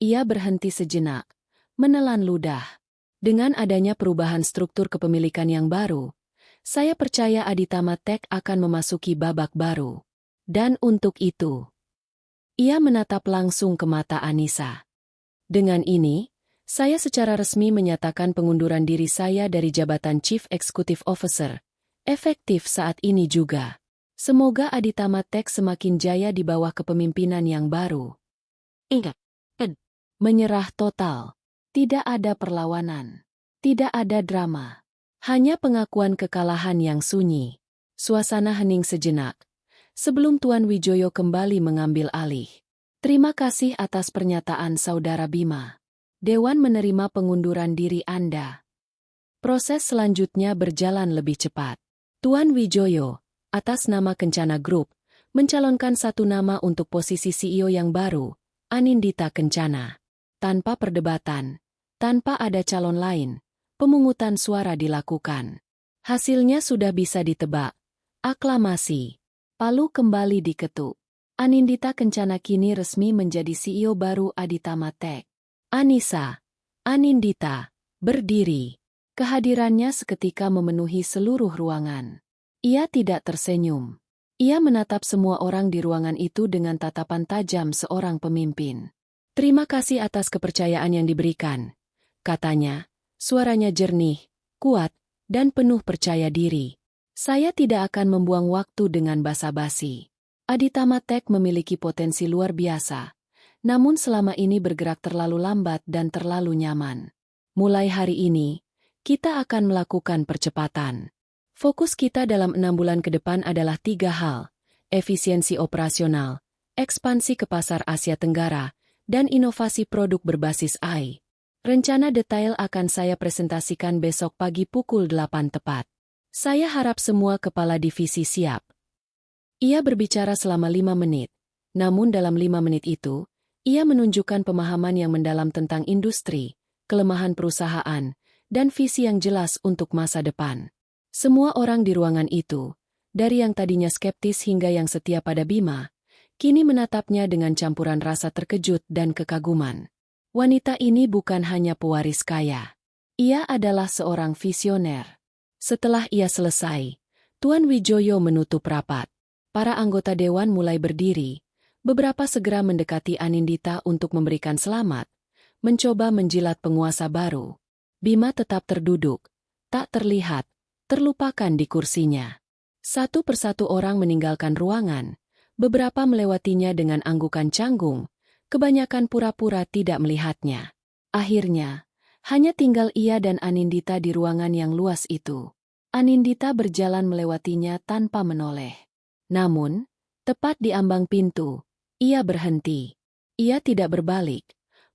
Ia berhenti sejenak, menelan ludah. Dengan adanya perubahan struktur kepemilikan yang baru, saya percaya Aditama Tech akan memasuki babak baru. Dan untuk itu, ia menatap langsung ke mata Anissa. Dengan ini, saya secara resmi menyatakan pengunduran diri saya dari jabatan Chief Executive Officer, efektif saat ini juga. Semoga Aditama Tech semakin jaya di bawah kepemimpinan yang baru. Ingat, menyerah total. Tidak ada perlawanan. Tidak ada drama. Hanya pengakuan kekalahan yang sunyi. Suasana hening sejenak, sebelum Tuan Wijoyo kembali mengambil alih. Terima kasih atas pernyataan Saudara Bima. Dewan menerima pengunduran diri Anda. Proses selanjutnya berjalan lebih cepat. Tuan Wijoyo, atas nama Kencana Group, mencalonkan satu nama untuk posisi CEO yang baru, Anindita Kencana. Tanpa perdebatan, tanpa ada calon lain, pemungutan suara dilakukan. Hasilnya sudah bisa ditebak. Aklamasi. Palu kembali diketuk. Anindita Kencana kini resmi menjadi CEO baru Aditama Tech. Anindita, berdiri. Kehadirannya seketika memenuhi seluruh ruangan. Ia tidak tersenyum. Ia menatap semua orang di ruangan itu dengan tatapan tajam seorang pemimpin. "Terima kasih atas kepercayaan yang diberikan," katanya. Suaranya jernih, kuat, dan penuh percaya diri. "Saya tidak akan membuang waktu dengan basa-basi." Aditama Tech memiliki potensi luar biasa, namun selama ini bergerak terlalu lambat dan terlalu nyaman. Mulai hari ini, kita akan melakukan percepatan. Fokus kita dalam 6 bulan ke depan adalah 3 hal: efisiensi operasional, ekspansi ke pasar Asia Tenggara, dan inovasi produk berbasis AI. Rencana detail akan saya presentasikan besok pagi pukul 8 tepat. Saya harap semua kepala divisi siap. Ia berbicara selama 5 menit, namun dalam 5 menit itu, ia menunjukkan pemahaman yang mendalam tentang industri, kelemahan perusahaan, dan visi yang jelas untuk masa depan. Semua orang di ruangan itu, dari yang tadinya skeptis hingga yang setia pada Bima, kini menatapnya dengan campuran rasa terkejut dan kekaguman. Wanita ini bukan hanya pewaris kaya. Ia adalah seorang visioner. Setelah ia selesai, Tuan Wijoyo menutup rapat. Para anggota dewan mulai berdiri, beberapa segera mendekati Anindita untuk memberikan selamat, mencoba menjilat penguasa baru. Bima tetap terduduk, tak terlihat, terlupakan di kursinya. Satu persatu orang meninggalkan ruangan, beberapa melewatinya dengan anggukan canggung, kebanyakan pura-pura tidak melihatnya. Akhirnya, hanya tinggal ia dan Anindita di ruangan yang luas itu. Anindita berjalan melewatinya tanpa menoleh. Namun, tepat di ambang pintu, ia berhenti. Ia tidak berbalik,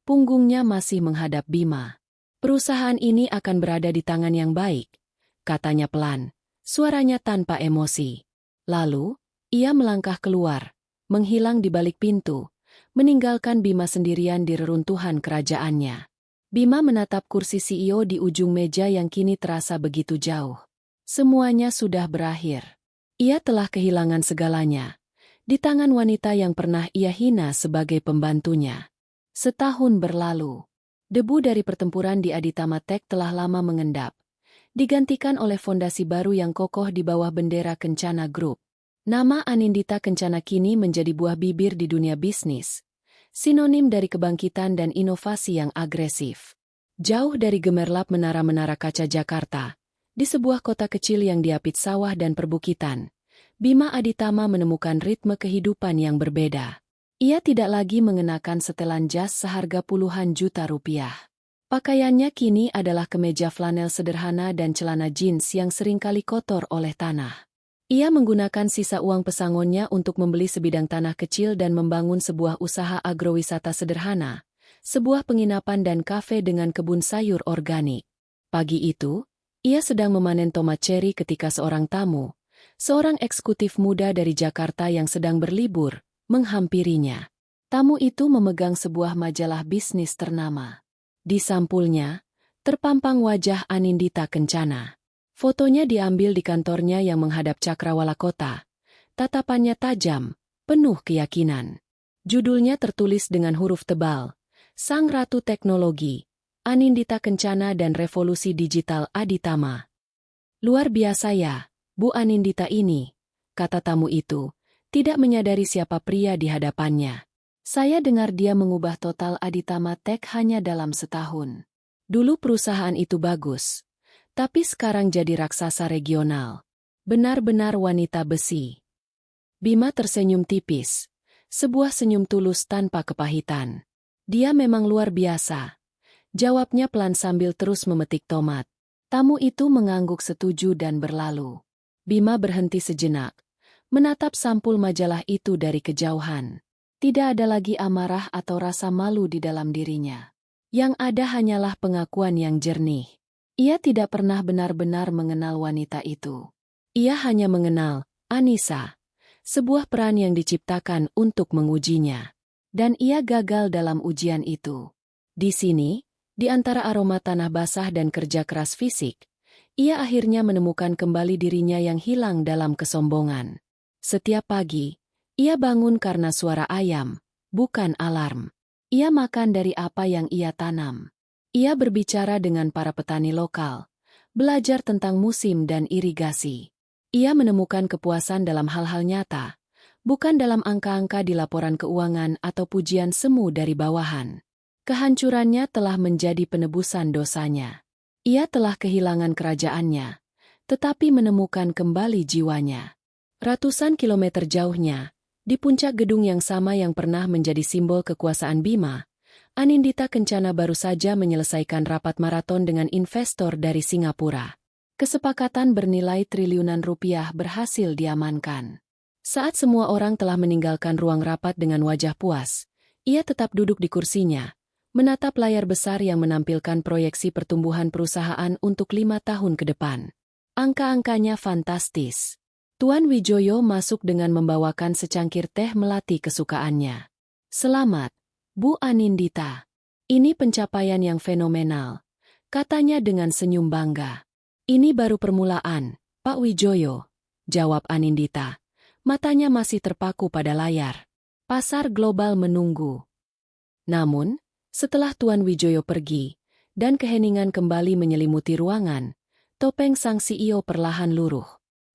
punggungnya masih menghadap Bima. "Perusahaan ini akan berada di tangan yang baik," katanya pelan, suaranya tanpa emosi. Lalu, ia melangkah keluar, menghilang di balik pintu, meninggalkan Bima sendirian di reruntuhan kerajaannya. Bima menatap kursi CEO di ujung meja yang kini terasa begitu jauh. Semuanya sudah berakhir. Ia telah kehilangan segalanya, di tangan wanita yang pernah ia hina sebagai pembantunya. Setahun berlalu. Debu dari pertempuran di Aditama Tech telah lama mengendap, digantikan oleh fondasi baru yang kokoh di bawah bendera Kencana Group. Nama Anindita Kencana kini menjadi buah bibir di dunia bisnis, sinonim dari kebangkitan dan inovasi yang agresif. Jauh dari gemerlap menara-menara kaca Jakarta, di sebuah kota kecil yang diapit sawah dan perbukitan, Bima Aditama menemukan ritme kehidupan yang berbeda. Ia tidak lagi mengenakan setelan jas seharga puluhan juta rupiah. Pakaiannya kini adalah kemeja flanel sederhana dan celana jeans yang seringkali kotor oleh tanah. Ia menggunakan sisa uang pesangonnya untuk membeli sebidang tanah kecil dan membangun sebuah usaha agrowisata sederhana, sebuah penginapan dan kafe dengan kebun sayur organik. Pagi itu, ia sedang memanen tomat ceri ketika seorang tamu, seorang eksekutif muda dari Jakarta yang sedang berlibur, menghampirinya. Tamu itu memegang sebuah majalah bisnis ternama. Di sampulnya, terpampang wajah Anindita Kencana. Fotonya diambil di kantornya yang menghadap Cakrawala Kota. Tatapannya tajam, penuh keyakinan. Judulnya tertulis dengan huruf tebal, "Sang Ratu Teknologi, Anindita Kencana dan Revolusi Digital Aditama." "Luar biasa ya, Bu Anindita ini," kata tamu itu, tidak menyadari siapa pria di hadapannya. "Saya dengar dia mengubah total Aditama Tech hanya dalam setahun. Dulu perusahaan itu bagus, tapi sekarang jadi raksasa regional. Benar-benar wanita besi." Bima tersenyum tipis, sebuah senyum tulus tanpa kepahitan. "Dia memang luar biasa," jawabnya pelan sambil terus memetik tomat. Tamu itu mengangguk setuju dan berlalu. Bima berhenti sejenak, menatap sampul majalah itu dari kejauhan. Tidak ada lagi amarah atau rasa malu di dalam dirinya. Yang ada hanyalah pengakuan yang jernih. Ia tidak pernah benar-benar mengenal wanita itu. Ia hanya mengenal Anissa, sebuah peran yang diciptakan untuk mengujinya. Dan ia gagal dalam ujian itu. Di sini, di antara aroma tanah basah dan kerja keras fisik, ia akhirnya menemukan kembali dirinya yang hilang dalam kesombongan. Setiap pagi, ia bangun karena suara ayam, bukan alarm. Ia makan dari apa yang ia tanam. Ia berbicara dengan para petani lokal, belajar tentang musim dan irigasi. Ia menemukan kepuasan dalam hal-hal nyata, bukan dalam angka-angka di laporan keuangan atau pujian semu dari bawahan. Kehancurannya telah menjadi penebusan dosanya. Ia telah kehilangan kerajaannya, tetapi menemukan kembali jiwanya. Ratusan kilometer jauhnya, di puncak gedung yang sama yang pernah menjadi simbol kekuasaan Bima, Anindita Kencana baru saja menyelesaikan rapat maraton dengan investor dari Singapura. Kesepakatan bernilai triliunan rupiah berhasil diamankan. Saat semua orang telah meninggalkan ruang rapat dengan wajah puas, ia tetap duduk di kursinya, menatap layar besar yang menampilkan proyeksi pertumbuhan perusahaan untuk 5 tahun ke depan. Angka-angkanya fantastis. Tuan Wijoyo masuk dengan membawakan secangkir teh melati kesukaannya. "Selamat, Bu Anindita. Ini pencapaian yang fenomenal," katanya dengan senyum bangga. "Ini baru permulaan, Pak Wijoyo," jawab Anindita. Matanya masih terpaku pada layar. Pasar global menunggu. Namun, setelah Tuan Wijoyo pergi, dan keheningan kembali menyelimuti ruangan, topeng sang CEO perlahan luruh.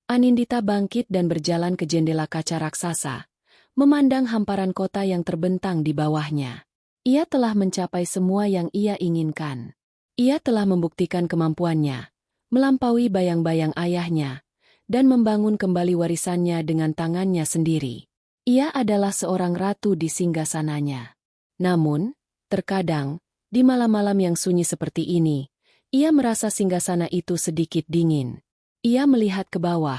Anindita bangkit dan berjalan ke jendela kaca raksasa, memandang hamparan kota yang terbentang di bawahnya. Ia telah mencapai semua yang ia inginkan. Ia telah membuktikan kemampuannya, melampaui bayang-bayang ayahnya, dan membangun kembali warisannya dengan tangannya sendiri. Ia adalah seorang ratu di singgasananya. Namun, terkadang, di malam-malam yang sunyi seperti ini, ia merasa singgasana itu sedikit dingin. Ia melihat ke bawah,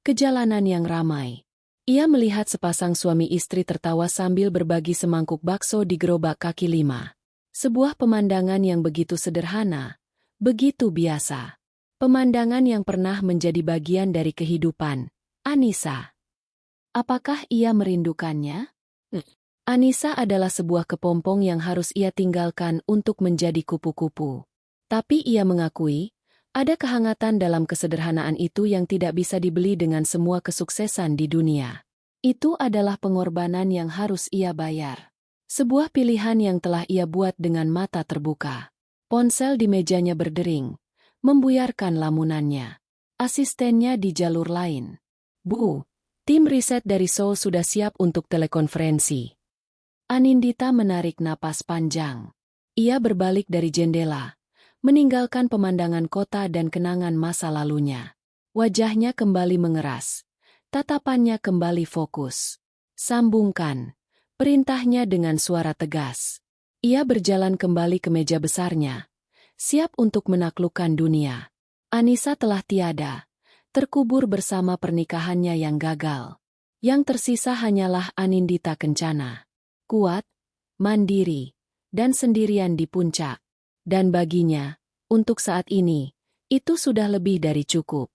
ke jalanan yang ramai. Ia melihat sepasang suami istri tertawa sambil berbagi semangkuk bakso di gerobak kaki lima. Sebuah pemandangan yang begitu sederhana, begitu biasa. Pemandangan yang pernah menjadi bagian dari kehidupan Anissa. Apakah ia merindukannya? Anissa adalah sebuah kepompong yang harus ia tinggalkan untuk menjadi kupu-kupu. Tapi ia mengakui, ada kehangatan dalam kesederhanaan itu yang tidak bisa dibeli dengan semua kesuksesan di dunia. Itu adalah pengorbanan yang harus ia bayar. Sebuah pilihan yang telah ia buat dengan mata terbuka. Ponsel di mejanya berdering, membuyarkan lamunannya. Asistennya di jalur lain. "Bu, tim riset dari Seoul sudah siap untuk telekonferensi." Anindita menarik napas panjang. Ia berbalik dari jendela, meninggalkan pemandangan kota dan kenangan masa lalunya. Wajahnya kembali mengeras. Tatapannya kembali fokus. "Sambungkan," perintahnya dengan suara tegas. Ia berjalan kembali ke meja besarnya, siap untuk menaklukkan dunia. Anissa telah tiada, terkubur bersama pernikahannya yang gagal. Yang tersisa hanyalah Anindita Kencana. Kuat, mandiri, dan sendirian di puncak. Dan baginya, untuk saat ini, itu sudah lebih dari cukup.